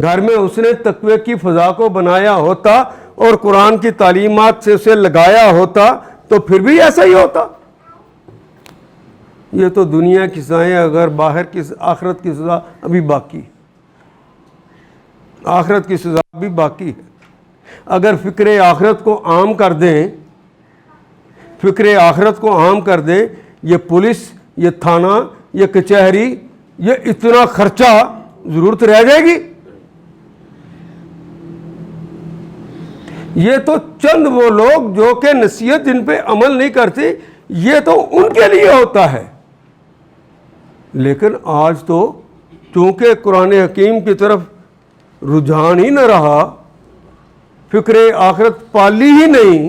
گھر میں اس نے تقوی کی فضا کو بنایا ہوتا اور قرآن کی تعلیمات سے اسے لگایا ہوتا تو پھر بھی ایسا ہی ہوتا. یہ تو دنیا کی سزائیں، اگر باہر کی آخرت کی سزا ابھی باقی، آخرت کی سزا بھی باقی ہے. اگر فکر آخرت کو عام کر دیں، فکر آخرت کو عام کر دیں، یہ پولیس، یہ تھانہ، یہ کچہری، یہ اتنا خرچہ ضرورت رہ جائے گی؟ یہ تو چند وہ لوگ جو کہ نصیحت جن پہ عمل نہیں کرتے، یہ تو ان کے لیے ہوتا ہے. لیکن آج تو چونکہ قرآن حکیم کی طرف رجحان ہی نہ رہا، فکر آخرت پالی ہی نہیں،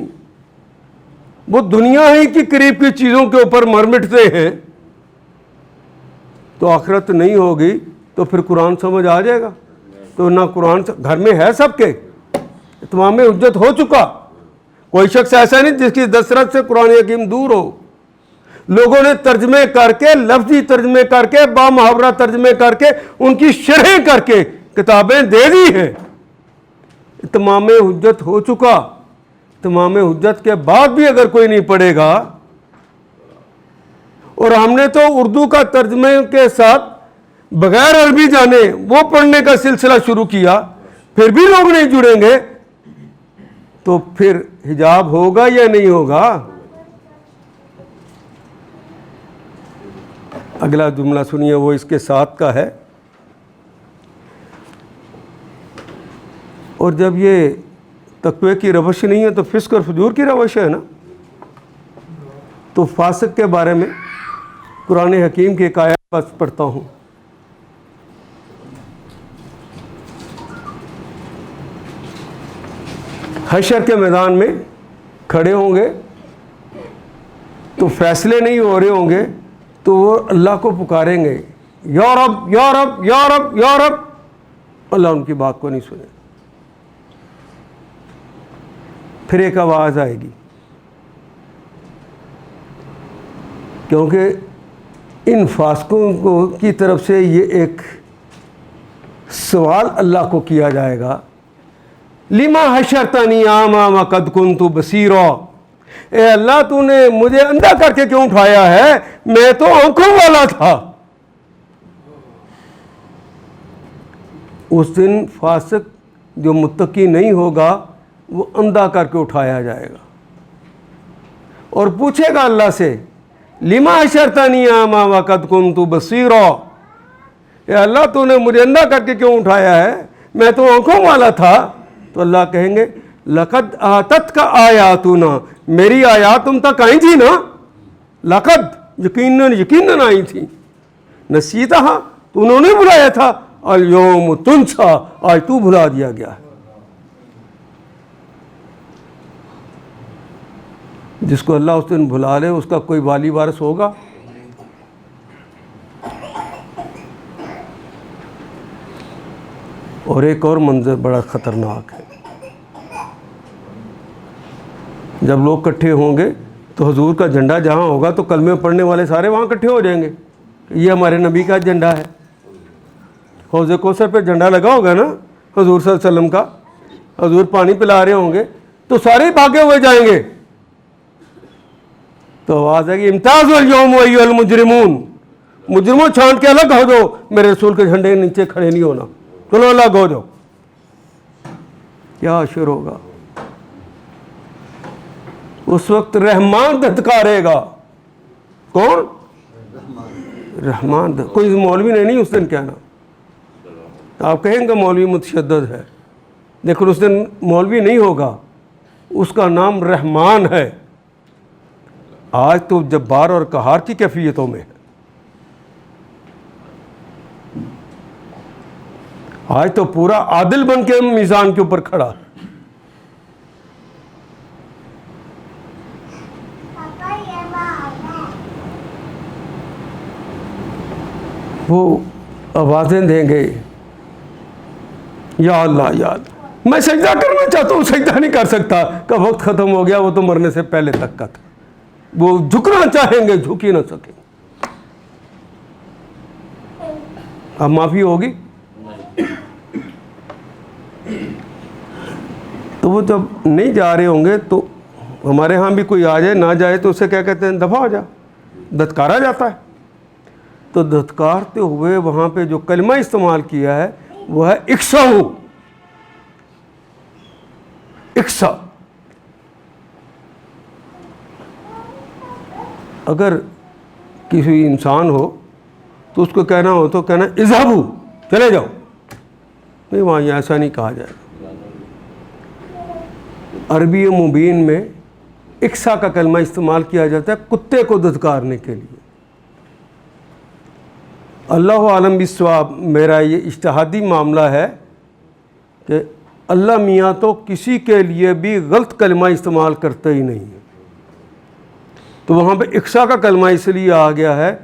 وہ دنیا ہی کی قریب کی چیزوں کے اوپر مر مٹتے ہیں، تو آخرت نہیں ہوگی تو پھر قرآن سمجھ آ جائے گا؟ تو نہ قرآن گھر میں ہے، سب کے اتمام حجت ہو چکا. کوئی شخص ایسا نہیں جس کی دسترس سے قرآن حکیم دور ہو. لوگوں نے ترجمے کر کے، لفظی ترجمے کر کے، با محاورہ ترجمے کر کے، ان کی شرحیں کر کے کتابیں دے دی ہیں. اتمام حجت ہو چکا. اتمام حجت کے بعد بھی اگر کوئی نہیں پڑھے گا، اور ہم نے تو اردو کا ترجمے کے ساتھ بغیر عربی جانے وہ پڑھنے کا سلسلہ شروع کیا، پھر بھی لوگ نہیں جڑیں گے تو پھر حجاب ہوگا یا نہیں ہوگا؟ اگلا جملہ سنیے، وہ اس کے ساتھ کا ہے. اور جب یہ تقوی کی روش نہیں ہے تو فسق اور فجور کی روش ہے نا. تو فاسق کے بارے میں قرآن حکیم کی ایک آیت پڑھتا ہوں. حشر کے میدان میں کھڑے ہوں گے تو فیصلے نہیں ہو رہے ہوں گے تو وہ اللہ کو پکاریں گے، یا رب یا رب یا رب یا رب. اللہ ان کی بات کو نہیں سنے. پھر ایک آواز آئے گی، کیونکہ ان فاسقوں کو کی طرف سے یہ ایک سوال اللہ کو کیا جائے گا، لما حشرتنی اعمی وقد کنت بصیرا، اے اللہ تو نے مجھے اندھا کر کے کیوں اٹھایا ہے، میں تو آنکھوں والا تھا۔ اس دن فاسق جو متقی نہیں ہوگا وہ اندھا کر کے اٹھایا جائے گا اور پوچھے گا اللہ سے، لما حشرتنی اعمی وقد کنت بصیرا، اے اللہ تو نے مجھے اندھا کر کے کیوں اٹھایا ہے، میں تو آنکھوں والا تھا۔ تو اللہ کہیں گے، لقد آتتک آیاتنا، میری آیات تم تک آئی تھی نا، لقد یقیناً آئی تھی، نسیتہا تو انہوں نے بلایا تھا، الیوم تنسا آج تو بھلا دیا گیا ہے۔ جس کو اللہ اس دن بھلا لے اس کا کوئی والی وارث ہوگا؟ اور ایک اور منظر بڑا خطرناک ہے، جب لوگ اکٹھے ہوں گے تو حضور کا جھنڈا جہاں ہوگا تو کلمے پڑھنے والے سارے وہاں اکٹھے ہو جائیں گے کہ یہ ہمارے نبی کا جھنڈا ہے۔ حوض کوثر پہ جھنڈا لگا ہوگا نا حضور صلی اللہ علیہ وسلم کا، حضور پانی پلا رہے ہوں گے تو سارے بھاگے ہوئے جائیں گے، تو آواز ہے کہ امتاز اليوم ایھا المجرمون، مجرموں چھانٹ کے الگ ہو جاؤ، میرے رسول کے جھنڈے کے نیچے کھڑے نہیں ہونا، چلو الگ ہو جاؤ۔ کیا حشر ہوگا اس وقت؟ رحمان دھتکارے گا۔ کون؟ رحمان۔ کوئی مولوی نے نہیں اس دن کہنا، آپ کہیں گے مولوی متشدد ہے، لیکن اس دن مولوی نہیں ہوگا، اس کا نام رحمان ہے۔ آج تو جبار اور قہار کی کیفیتوں میں ہے، آج تو پورا عادل بن کے میزان کے اوپر کھڑا ہے۔ وہ آوازیں دیں گے، یا اللہ یا اللہ، میں سجدہ کرنا چاہتا ہوں، سجدہ نہیں کر سکتا، کا وقت ختم ہو گیا، وہ تو مرنے سے پہلے تک کا تھا۔ وہ جھکنا چاہیں گے، جھک ہی نہ سکیں۔ اب معافی ہوگی؟ تو وہ جب نہیں جا رہے ہوں گے تو ہمارے ہاں بھی کوئی آ جائے نہ جائے تو اسے کیا کہتے ہیں؟ دفع ہو جا، دھتکارا جاتا ہے۔ تو دھتکارتے ہوئے وہاں پہ جو کلمہ استعمال کیا ہے وہ ہے اکساؤ، اکسا۔ اگر کسی انسان ہو تو اس کو کہنا ہو تو کہنا اذهبوا، چلے جاؤ، نہیں وہاں ایسا نہیں کہا جائے گا۔ عربی مبین میں اکسا کا کلمہ استعمال کیا جاتا ہے کتے کو دھتکارنے کے لیے۔ اللہ عالم بالصواب، میرا یہ اجتہادی معاملہ ہے کہ اللہ میاں تو کسی کے لیے بھی غلط کلمہ استعمال کرتے ہی نہیں ہے۔ تو وہاں پہ اکسا کا کلمہ اس لیے آ گیا ہے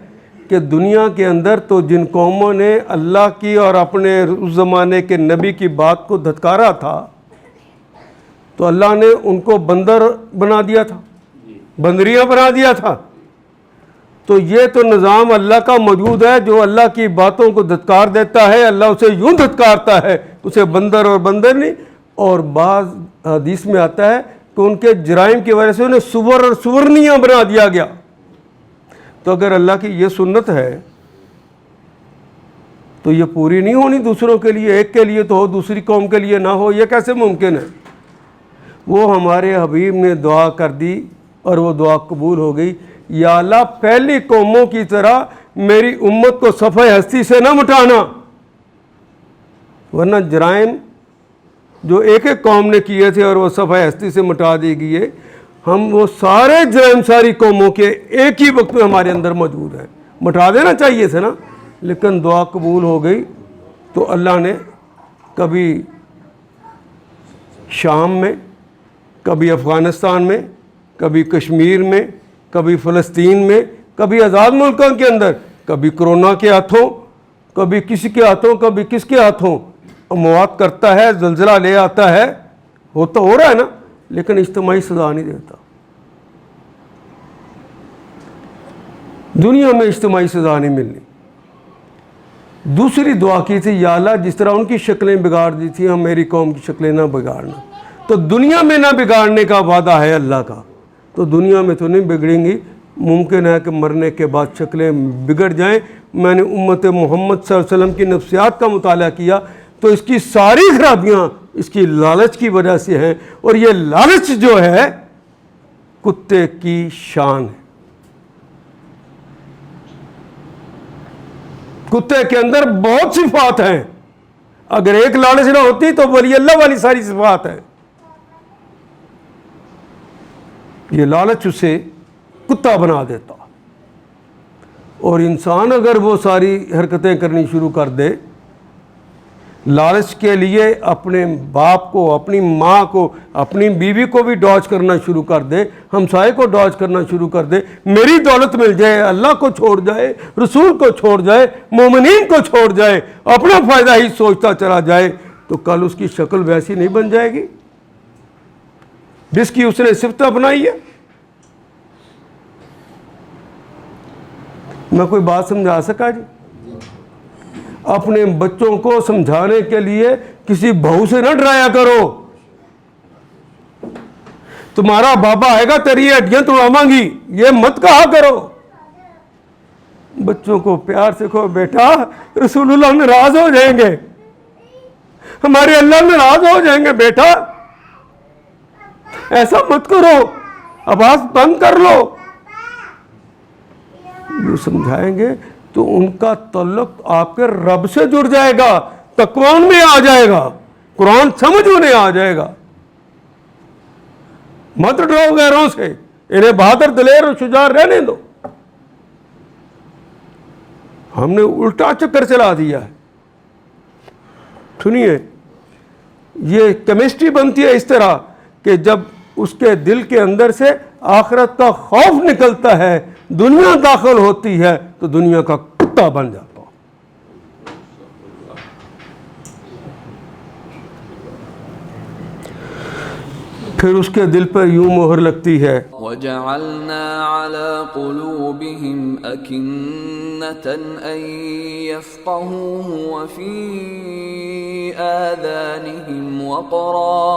کہ دنیا کے اندر تو جن قوموں نے اللہ کی اور اپنے اس زمانے کے نبی کی بات کو دھتکارا تھا تو اللہ نے ان کو بندر بنا دیا تھا، بندریاں بنا دیا تھا۔ تو یہ تو نظام اللہ کا موجود ہے، جو اللہ کی باتوں کو دھتکار دیتا ہے اللہ اسے یوں دھتکارتا ہے، اسے بندر اور بندر نہیں۔ اور بعض حدیث میں آتا ہے کہ ان کے جرائم کی وجہ سے انہیں سور اور سورنیاں بنا دیا گیا۔ تو اگر اللہ کی یہ سنت ہے تو یہ پوری نہیں ہونی دوسروں کے لیے؟ ایک کے لیے تو ہو، دوسری قوم کے لیے نہ ہو، یہ کیسے ممکن ہے؟ وہ ہمارے حبیب نے دعا کر دی اور وہ دعا قبول ہو گئی، یا اللہ پہلی قوموں کی طرح میری امت کو صفحہ ہستی سے نہ مٹانا، ورنہ جرائم جو ایک ایک قوم نے کیے تھے اور وہ صفحہ ہستی سے مٹا دی گئے، ہم وہ سارے جرائم ساری قوموں کے ایک ہی وقت میں ہمارے اندر موجود ہیں۔ مٹا دینا چاہیے تھا نا، لیکن دعا قبول ہو گئی تو اللہ نے کبھی شام میں، کبھی افغانستان میں، کبھی کشمیر میں، کبھی فلسطین میں، کبھی آزاد ملکوں کے اندر، کبھی کرونا کے ہاتھوں، کبھی کسی کے ہاتھوں، کبھی کس کے ہاتھوں اموات کرتا ہے، زلزلہ لے آتا ہے، وہ تو ہو رہا ہے نا، لیکن اجتماعی سزا نہیں دیتا۔ دنیا میں اجتماعی سزا نہیں ملنی۔ دوسری دعا کی تھی، یا اللہ جس طرح ان کی شکلیں بگاڑ دی تھی ہم میری قوم کی شکلیں نہ بگاڑنا۔ تو دنیا میں نہ بگاڑنے کا وعدہ ہے اللہ کا، تو دنیا میں تو نہیں بگڑیں گی، ممکن ہے کہ مرنے کے بعد شکلیں بگڑ جائیں۔ میں نے امت محمد صلی اللہ علیہ وسلم کی نفسیات کا مطالعہ کیا تو اس کی ساری خرابیاں اس کی لالچ کی وجہ سے ہیں، اور یہ لالچ جو ہے کتے کی شان ہے۔ کتے کے اندر بہت صفات ہیں، اگر ایک لالچ نہ ہوتی تو ولی اللہ والی ساری صفات ہیں۔ یہ لالچ اسے کتا بنا دیتا، اور انسان اگر وہ ساری حرکتیں کرنی شروع کر دے لالچ کے لیے، اپنے باپ کو، اپنی ماں کو، اپنی بیوی کو بھی ڈاج کرنا شروع کر دے، ہمسائے کو ڈاج کرنا شروع کر دے، میری دولت مل جائے، اللہ کو چھوڑ جائے، رسول کو چھوڑ جائے، مومنین کو چھوڑ جائے، اپنا فائدہ ہی سوچتا چلا جائے، تو کل اس کی شکل ویسی نہیں بن جائے گی جس کی اس نے صفت اپنائی ہے۔ میں کوئی بات سمجھا سکا جی؟ اپنے بچوں کو سمجھانے کے لیے کسی بہو سے نہ ڈرایا کرو، تمہارا بابا آئے گا تیری ہڈیاں توڑاواں گی، یہ مت کہا کرو۔ بچوں کو پیار سے کہو، بیٹا رسول اللہ ناراض ہو جائیں گے، ہمارے اللہ ناراض ہو جائیں گے، بیٹا ایسا مت کرو، آواز بند کر لو۔ جو سمجھائیں گے تو ان کا تعلق آپ کے رب سے جڑ جائے گا، تقویٰ میں آ جائے گا، قرآن سمجھ انہیں آ جائے گا۔ مت ڈراؤ غیروں سے، انہیں بہادر دلیر اور شجاع رہنے دو۔ ہم نے الٹا چکر چلا دیا ہے۔ سنیے، یہ کیمسٹری بنتی ہے اس طرح کہ جب اس کے دل کے اندر سے آخرت کا خوف نکلتا ہے، دنیا داخل ہوتی ہے تو دنیا کا کتا بن جاتا۔ پھر اس کے دل پر یوں مہر لگتی ہے، وَجَعَلْنَا عَلَى قُلُوبِهِمْ أَكِنَّةً أَن يَفْقَهُوهُ وَفِي آذَانِهِمْ وَقْرًا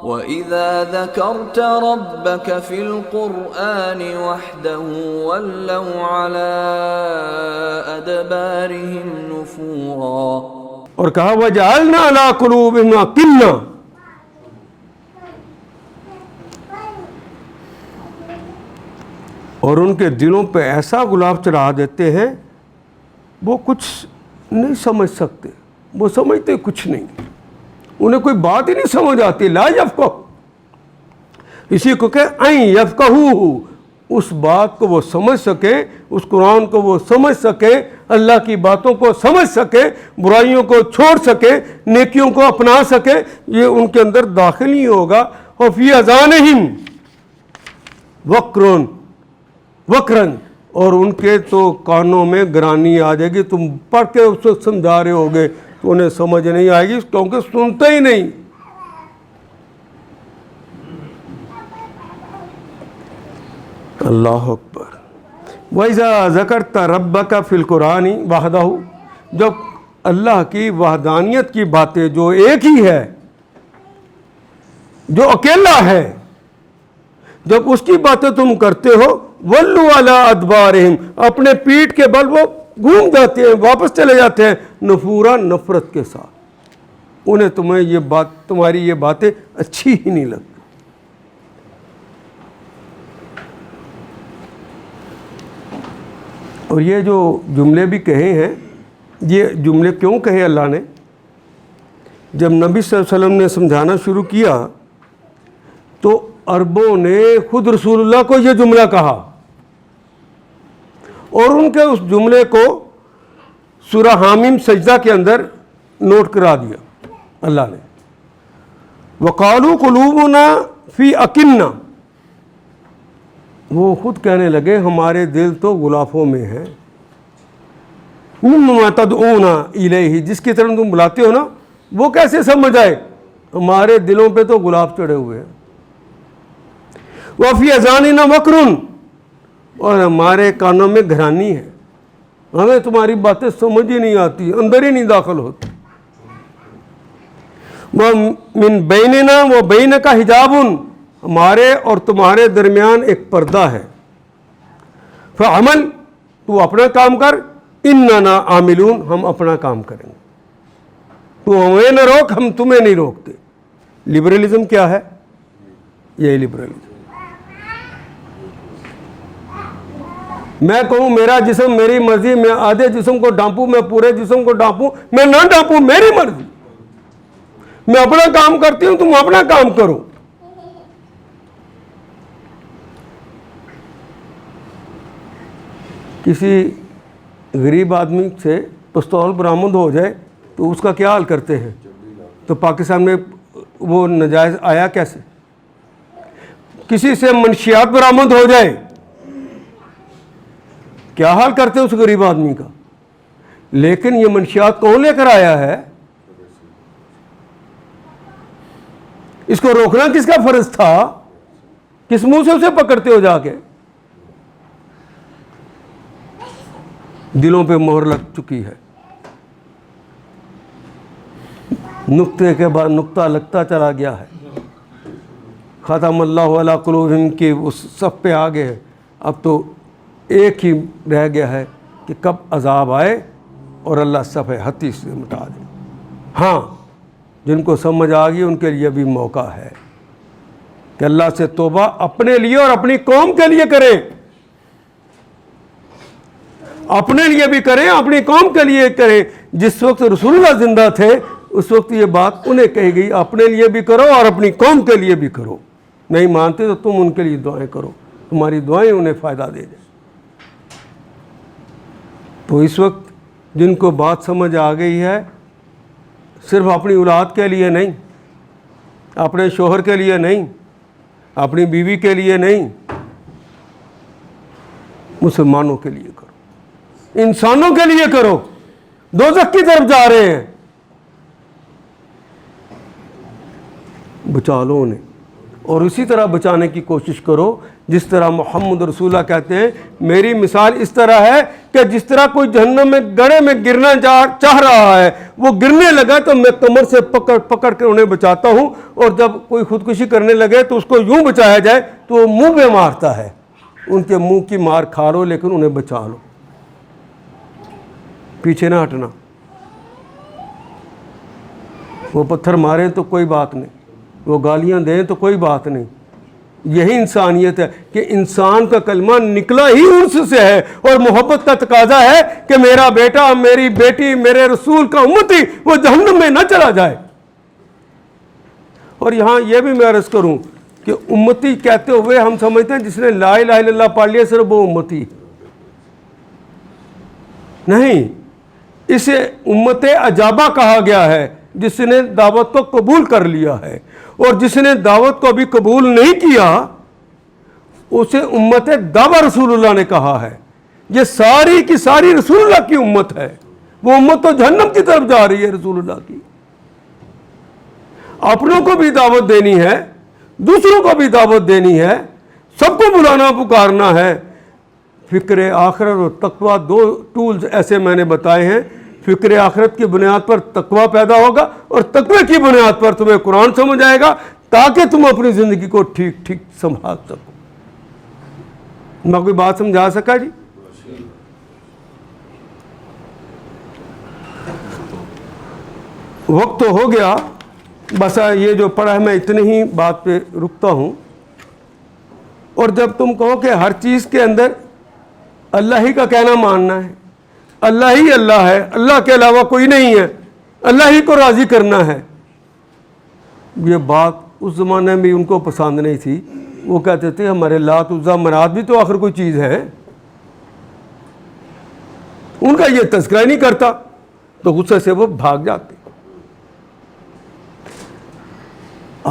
وَإِذَا ذَكَرْتَ رَبَّكَ فِي الْقُرْآنِ وَحْدَهُ وَلَّوْا عَلَى أَدْبَارِهِمْ نُفُورًا۔ اور کہا وَجَعَلْنَا عَلَى قُلُوبِهِمْ أَكِنَّةً، اور ان کے دلوں پہ ایسا غلاف چڑھا دیتے ہیں وہ کچھ نہیں سمجھ سکتے، وہ سمجھتے کچھ نہیں، انہیں کوئی بات ہی نہیں سمجھ آتی۔ لا یفقہ، اسی کو کہ این یفقہو، اس بات کو وہ سمجھ سکے، اس قرآن کو وہ سمجھ سکے، اللہ کی باتوں کو سمجھ سکے، برائیوں کو چھوڑ سکے، نیکیوں کو اپنا سکے، یہ ان کے اندر داخل نہیں ہوگا۔ اور فی اذانہم وقرن، وقرن، اور ان کے تو کانوں میں گرانی آ جائے گی، تم پڑھ کے اس وقت سمجھا رہے ہوگے تو انہیں سمجھ نہیں آئے گی کیونکہ سنتے ہی نہیں۔ اللہ اکبر۔ وَإِذَا ذَكَرْتَ رَبَّكَ فِي الْقُرْآنِ وَحْدَهُ، جب اللہ کی وحدانیت کی باتیں، جو ایک ہی ہے، جو اکیلا ہے، جب اس کی باتیں تم کرتے ہو، وَلُّوا عَلَىٰ أَدْبَارِهِمْ، اپنے پیٹھ کے بل وہ گھوم جاتے ہیں، واپس چلے جاتے ہیں، نفورا، نفرت کے ساتھ، انہیں تمہیں یہ بات، تمہاری یہ باتیں اچھی ہی نہیں لگتی۔ اور یہ جو جملے بھی کہے ہیں، یہ جملے کیوں کہے اللہ نے؟ جب نبی صلی اللہ علیہ وسلم نے سمجھانا شروع کیا تو عربوں نے خود رسول اللہ کو یہ جملہ کہا، اور ان کے اس جملے کو سورہ حامیم سجدہ کے اندر نوٹ کرا دیا اللہ نے۔ وَقَالُوا قُلُوبُنَا فِي أَكِنَّةٍ، وہ خود کہنے لگے ہمارے دل تو غلافوں میں ہیں، مِمَّا تَدْعُونَ إِلَيْهِ، جس کی طرف تم بلاتے ہو نا وہ کیسے سمجھ آئے، ہمارے دلوں پہ تو غلاف چڑھے ہوئے ہیں۔ وَفِي أَذَانِنَا وَقْرٌ، اور ہمارے کانوں میں گھرانی ہے، ہمیں تمہاری باتیں سمجھ ہی نہیں آتی، اندر ہی نہیں داخل ہوتی۔ وَمِن بَيْنِنَا وَبَيْنَكَ حِجَابٌ، ہمارے اور تمہارے درمیان ایک پردہ ہے۔ فَعَمَلْ، تو اپنا کام کر، اِنَّنَا عَامِلُونَ، ہم اپنا کام کریں گے، تو ہمیں نہ روک، ہم تمہیں نہیں روکتے۔ لبرلزم کیا ہے؟ یہی لبرلزم، میں کہوں میرا جسم میری مرضی، میں آدھے جسم کو ڈانپوں، میں پورے جسم کو ڈانپوں، میں نہ ڈانپوں، میری مرضی، میں اپنا کام کرتی ہوں، تم اپنا کام کرو۔ کسی غریب آدمی سے پستول برآمد ہو جائے تو اس کا کیا حال کرتے ہیں؟ تو پاکستان میں وہ ناجائز آیا کیسے؟ کسی سے منشیات برآمد ہو جائے کیا حال کرتے ہیں اس غریب آدمی کا؟ لیکن یہ منشیات کون لے کر آیا ہے؟ اس کو روکنا کس کا فرض تھا؟ کس منہ سے اسے پکڑتے ہو جا کے؟ دلوں پہ مہر لگ چکی ہے، نقطے کے بعد نقطہ لگتا چلا گیا ہے۔ ختم اللہ علی قلوبہم کے اس صف پہ آگے ہے، اب تو ایک ہی رہ گیا ہے کہ کب عذاب آئے اور اللہ صف حتی سے مٹا دے۔ ہاں، جن کو سمجھ آ گئی ان کے لیے بھی موقع ہے کہ اللہ سے توبہ اپنے لیے اور اپنی قوم کے لیے کریں، اپنے لیے بھی کریں، اپنی قوم کے لیے کریں۔ جس وقت رسول اللہ زندہ تھے اس وقت یہ بات انہیں کہی گئی، اپنے لیے بھی کرو اور اپنی قوم کے لیے بھی کرو، نہیں مانتے تو تم ان کے لیے دعائیں کرو، تمہاری دعائیں انہیں فائدہ دے دیں۔ تو اس وقت جن کو بات سمجھ آ گئی ہے، صرف اپنی اولاد کے لیے نہیں، اپنے شوہر کے لیے نہیں، اپنی بیوی کے لیے نہیں، مسلمانوں کے لیے کرو، انسانوں کے لیے کرو، دوزخ کی طرف جا رہے ہیں، بچا لو انہیں، اور اسی طرح بچانے کی کوشش کرو جس طرح محمد رسول اللہ کہتے ہیں میری مثال اس طرح ہے کہ جس طرح کوئی جہنم میں گڑھے میں گرنا چاہ رہا ہے، وہ گرنے لگا تو میں کمر سے پکڑ کے انہیں بچاتا ہوں، اور جب کوئی خودکشی کرنے لگے تو اس کو یوں بچایا جائے تو وہ منہ پہ مارتا ہے، ان کے منہ کی مار کھا لو لیکن انہیں بچا لو، پیچھے نہ ہٹنا۔ وہ پتھر ماریں تو کوئی بات نہیں، وہ گالیاں دیں تو کوئی بات نہیں، یہی انسانیت ہے کہ انسان کا کلمہ نکلا ہی انس سے ہے، اور محبت کا تقاضا ہے کہ میرا بیٹا، میری بیٹی، میرے رسول کا امتی وہ جہنم میں نہ چلا جائے۔ اور یہاں یہ بھی میں عرض کروں کہ امتی کہتے ہوئے ہم سمجھتے ہیں جس نے لا الہ الا اللہ پڑھ لیا صرف وہ امتی نہیں، اسے امت اجابہ کہا گیا ہے، جس نے دعوت کو قبول کر لیا ہے، اور جس نے دعوت کو ابھی قبول نہیں کیا اسے امت دعوی رسول اللہ نے کہا ہے۔ یہ ساری کی ساری رسول اللہ کی امت ہے، وہ امت تو جہنم کی طرف جا رہی ہے رسول اللہ کی۔ اپنوں کو بھی دعوت دینی ہے، دوسروں کو بھی دعوت دینی ہے، سب کو بلانا پکارنا ہے۔ فکر آخرت اور تقوی دو ٹولز ایسے میں نے بتائے ہیں، فکر آخرت کی بنیاد پر تقوی پیدا ہوگا، اور تقوی کی بنیاد پر تمہیں قرآن سمجھ آئے گا تاکہ تم اپنی زندگی کو ٹھیک ٹھیک سنبھال سکو۔ میں کوئی بات سمجھا سکا جی؟ وقت تو ہو گیا، بس یہ جو پڑھا ہے میں اتنی ہی بات پہ رکتا ہوں۔ اور جب تم کہو کہ ہر چیز کے اندر اللہ ہی کا کہنا ماننا ہے، اللہ ہی اللہ ہے، اللہ کے علاوہ کوئی نہیں ہے، اللہ ہی کو راضی کرنا ہے، یہ بات اس زمانے میں ان کو پسند نہیں تھی۔ وہ کہتے تھے ہمارے لات عزا منات بھی تو آخر کوئی چیز ہے، ان کا یہ تذکرہ نہیں کرتا، تو غصے سے وہ بھاگ جاتے۔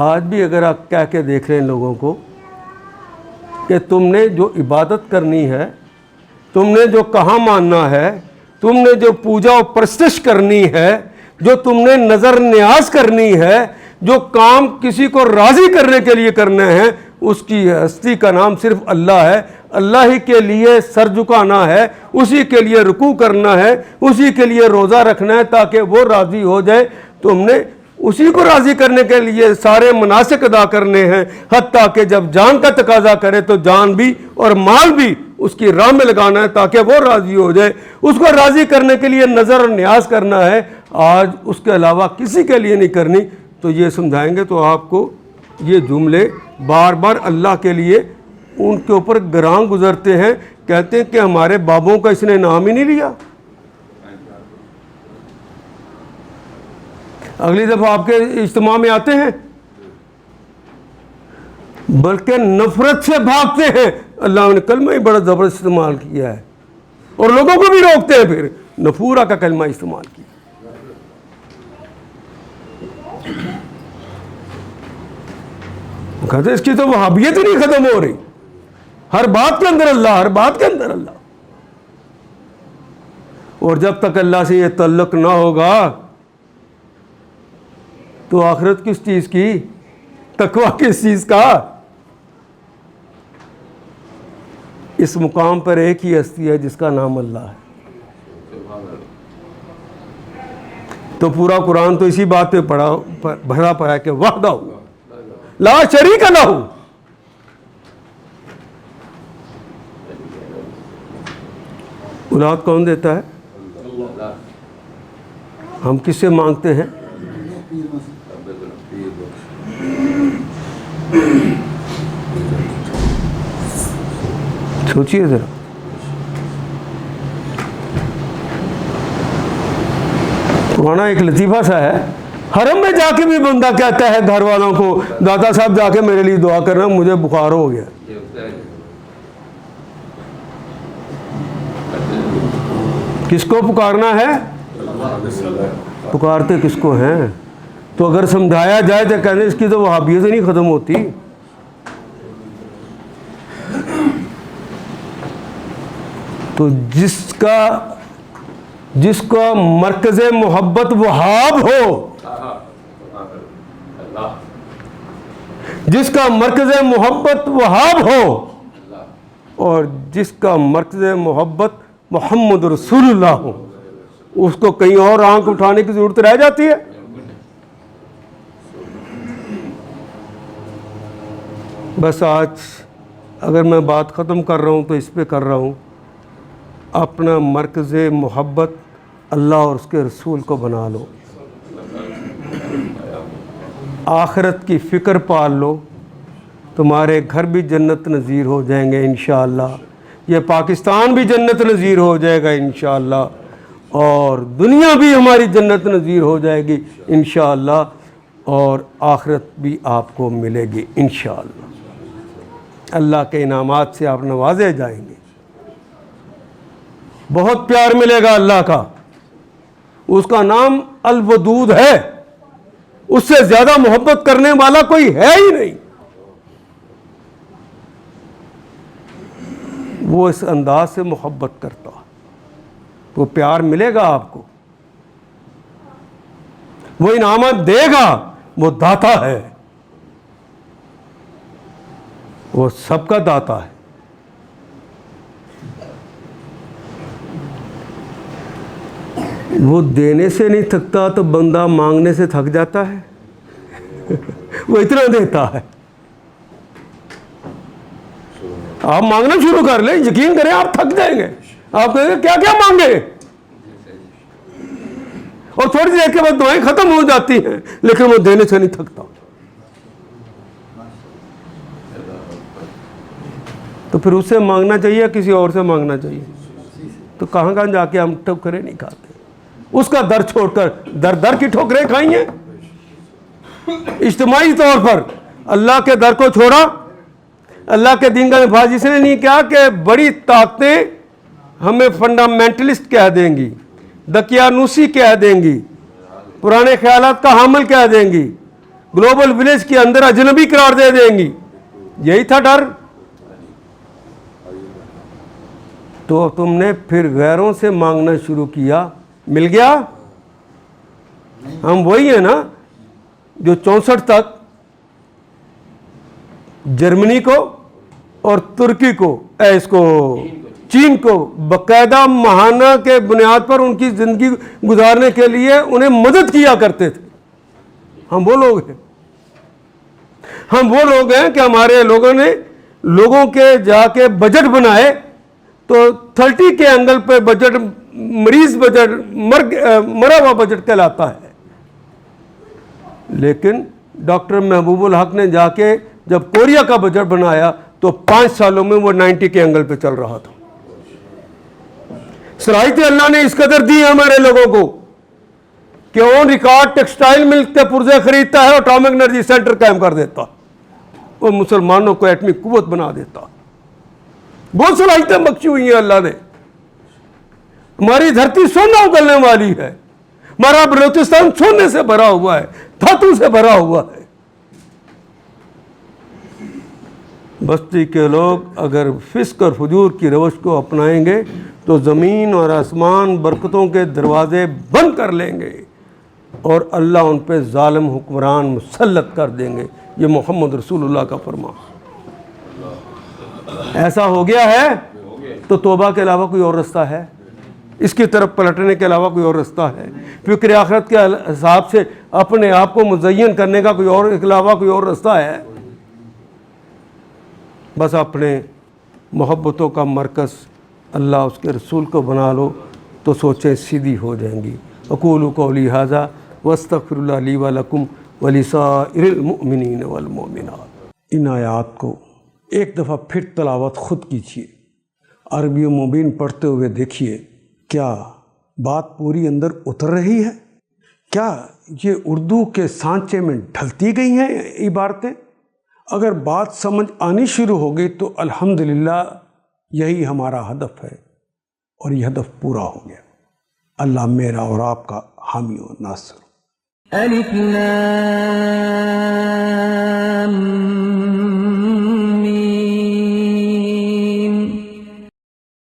آج بھی اگر آپ کہہ کے دیکھ رہے ہیں لوگوں کو کہ تم نے جو عبادت کرنی ہے، تم نے جو کہاں ماننا ہے، تم نے جو پوجا و پرستش کرنی ہے، جو تم نے نظر نیاز کرنی ہے، جو کام کسی کو راضی کرنے کے لیے کرنے ہیں، اس کی ہستی کا نام صرف اللہ ہے۔ اللہ ہی کے لیے سر جھکانا ہے، اسی کے لیے رکوع کرنا ہے، اسی کے لیے روزہ رکھنا ہے تاکہ وہ راضی ہو جائے. تو ہم نے اسی کو راضی کرنے کے لیے سارے مناسک ادا کرنے ہیں، حتیٰ کہ جب جان کا تقاضا کرے تو جان بھی اور مال بھی اس کی راہ میں لگانا ہے تاکہ وہ راضی ہو جائے. اس کو راضی کرنے کے لیے نظر اور نیاز کرنا ہے، آج اس کے علاوہ کسی کے لیے نہیں کرنی. تو یہ سمجھائیں گے تو آپ کو یہ جملے بار بار اللہ کے لیے ان کے اوپر گراں گزرتے ہیں. کہتے ہیں کہ ہمارے بابوں کا اس نے نام ہی نہیں لیا. اگلی دفعہ آپ کے اجتماع میں آتے ہیں بلکہ نفرت سے بھاگتے ہیں. اللہ نے کلمہ ہی بڑا زبردست استعمال کیا ہے اور لوگوں کو بھی روکتے ہیں، پھر نفورہ کا کلمہ استعمال کیا. کہتے ہیں اس کی تو وہابیت ہی نہیں ختم ہو رہی، ہر بات کے اندر اللہ، ہر بات کے اندر اللہ. اور جب تک اللہ سے یہ تعلق نہ ہوگا تو آخرت کس چیز کی، تقوی کس چیز کا. اس مقام پر ایک ہی ہستی ہے جس کا نام اللہ ہے. تو پورا قرآن تو اسی بات پہ بھرا پڑا ہے کہ وحدہ لا شریک لہ. اولاد کون دیتا ہے؟ ہم کس سے مانگتے ہیں؟ سوچئے ذرا. پرانا ایک لطیفہ سا ہے، حرم میں جا کے بھی بندہ کہتا ہے گھر والوں کو دادا صاحب جا کے میرے لیے دعا کرنا، مجھے بخار ہو گیا. کس کو پکارنا ہے؟ پکارتے کس کو ہیں؟ تو اگر سمجھایا جائے تو کہنے اس کی تو وہابیت ہی نہیں ختم ہوتی. تو جس کا مرکز محبت وہاب ہو، جس کا مرکز محبت وہاب ہو اور جس کا مرکز محبت محمد رسول اللہ ہو، اس کو کہیں اور آنکھ اٹھانے کی ضرورت رہ جاتی ہے؟ بس آج اگر میں بات ختم کر رہا ہوں تو اس پہ کر رہا ہوں، اپنا مرکز محبت اللہ اور اس کے رسول کو بنا لو، آخرت کی فکر پال لو، تمہارے گھر بھی جنت نظیر ہو جائیں گے انشاءاللہ، یہ پاکستان بھی جنت نظیر ہو جائے گا انشاءاللہ، اور دنیا بھی ہماری جنت نظیر ہو جائے گی انشاءاللہ، اور آخرت بھی آپ کو ملے گی انشاءاللہ. اللہ کے انعامات سے آپ نوازے جائیں گے، بہت پیار ملے گا اللہ کا. اس کا نام الودود ہے، اس سے زیادہ محبت کرنے والا کوئی ہے ہی نہیں. وہ اس انداز سے محبت کرتا، تو پیار ملے گا آپ کو، وہ انعامات دے گا. وہ داتا ہے، وہ سب کا داتا ہے. وہ دینے سے نہیں تھکتا تو بندہ مانگنے سے تھک جاتا ہے. وہ اتنا دیتا ہے. آپ مانگنا شروع کر لیں، یقین کریں آپ تھک جائیں گے. آپ کہیں گے کیا کیا مانگے، اور تھوڑی دیر کے بعد دعائیں ختم ہو جاتی ہیں، لیکن وہ دینے سے نہیں تھکتا. تو پھر اس سے مانگنا چاہیے، کسی اور سے مانگنا چاہیے. تو کہاں کہاں جا کے ہم ٹھوکریں نہیں کھاتے، اس کا در چھوڑ کر در کی ٹھوکریں کھائیں گے. اجتماعی طور پر اللہ کے در کو چھوڑا، اللہ کے دین کا نفاذ اس نے نہیں کیا کہ بڑی طاقتیں ہمیں فنڈامنٹلسٹ کہہ دیں گی، دقیانوسی کہہ دیں گی، پرانے خیالات کا حامل کہہ دیں گی، گلوبل ولیج کے اندر اجنبی قرار دے دیں گی. یہی تھا ڈر. تو تم نے پھر غیروں سے مانگنا شروع کیا، مل گیا. ہم وہی ہیں نا جو 64 تک جرمنی کو اور ترکی کو اس کو چین کو باقاعدہ ماہانہ کے بنیاد پر ان کی زندگی گزارنے کے لیے انہیں مدد کیا کرتے تھے. ہم وہ لوگ ہیں کہ ہمارے لوگوں نے لوگوں کے جا کے بجٹ بنائے تو 30 کے اینگل پہ بجٹ مریض بجٹ مرا ہوا بجٹ کہلاتا ہے. لیکن ڈاکٹر محبوب الحق نے جا کے جب کوریا کا بجٹ بنایا تو 5 سالوں میں وہ 90 کے اینگل پہ چل رہا تھا. صلاحیتیں اللہ نے اس قدر دی ہمارے لوگوں کو کہ آن ریکارڈ ٹیکسٹائل ملک کے پرزے خریدتا ہے اور اٹامک انرجی سینٹر قائم کر دیتا, وہ مسلمانوں کو ایٹمی قوت بنا دیتا. بہت صلاحیتیں بخشی ہوئی ہیں اللہ نے. ہماری دھرتی سونا اگلنے والی ہے, ہمارا بلوچستان سونے سے بھرا ہوا ہے, دھاتوں سے بھرا ہوا ہے. بستی کے لوگ اگر فسق اور فجور کی روش کو اپنائیں گے تو زمین اور آسمان برکتوں کے دروازے بند کر لیں گے اور اللہ ان پہ ظالم حکمران مسلط کر دیں گے. یہ محمد رسول اللہ کا فرمان. ایسا ہو گیا ہے تو توبہ کے علاوہ کوئی اور رستہ ہے؟ اس کی طرف پلٹنے کے علاوہ کوئی اور رستہ ہے؟ فکر آخرت کے حساب سے اپنے آپ کو مزین کرنے کا کوئی اور علاوہ کوئی اور رستہ ہے؟ بس اپنے محبتوں کا مرکز اللہ اس کے رسول کو بنا لو تو سوچیں سیدھی ہو جائیں گی. اقول قولی ھذا واستغفر اللہ لی ولکم ولسائر المؤمنین والمؤمنات. ان آیات کو ایک دفعہ پھر تلاوت خود کیجیے, عربی و مبین پڑھتے ہوئے دیکھیے کیا بات پوری اندر اتر رہی ہے, کیا یہ اردو کے سانچے میں ڈھلتی گئی ہیں عبارتیں. اگر بات سمجھ آنی شروع ہو گئی تو الحمدللہ یہی ہمارا ہدف ہے اور یہ ہدف پورا ہو گیا. اللہ میرا اور آپ کا حامی و ناصر. الف لام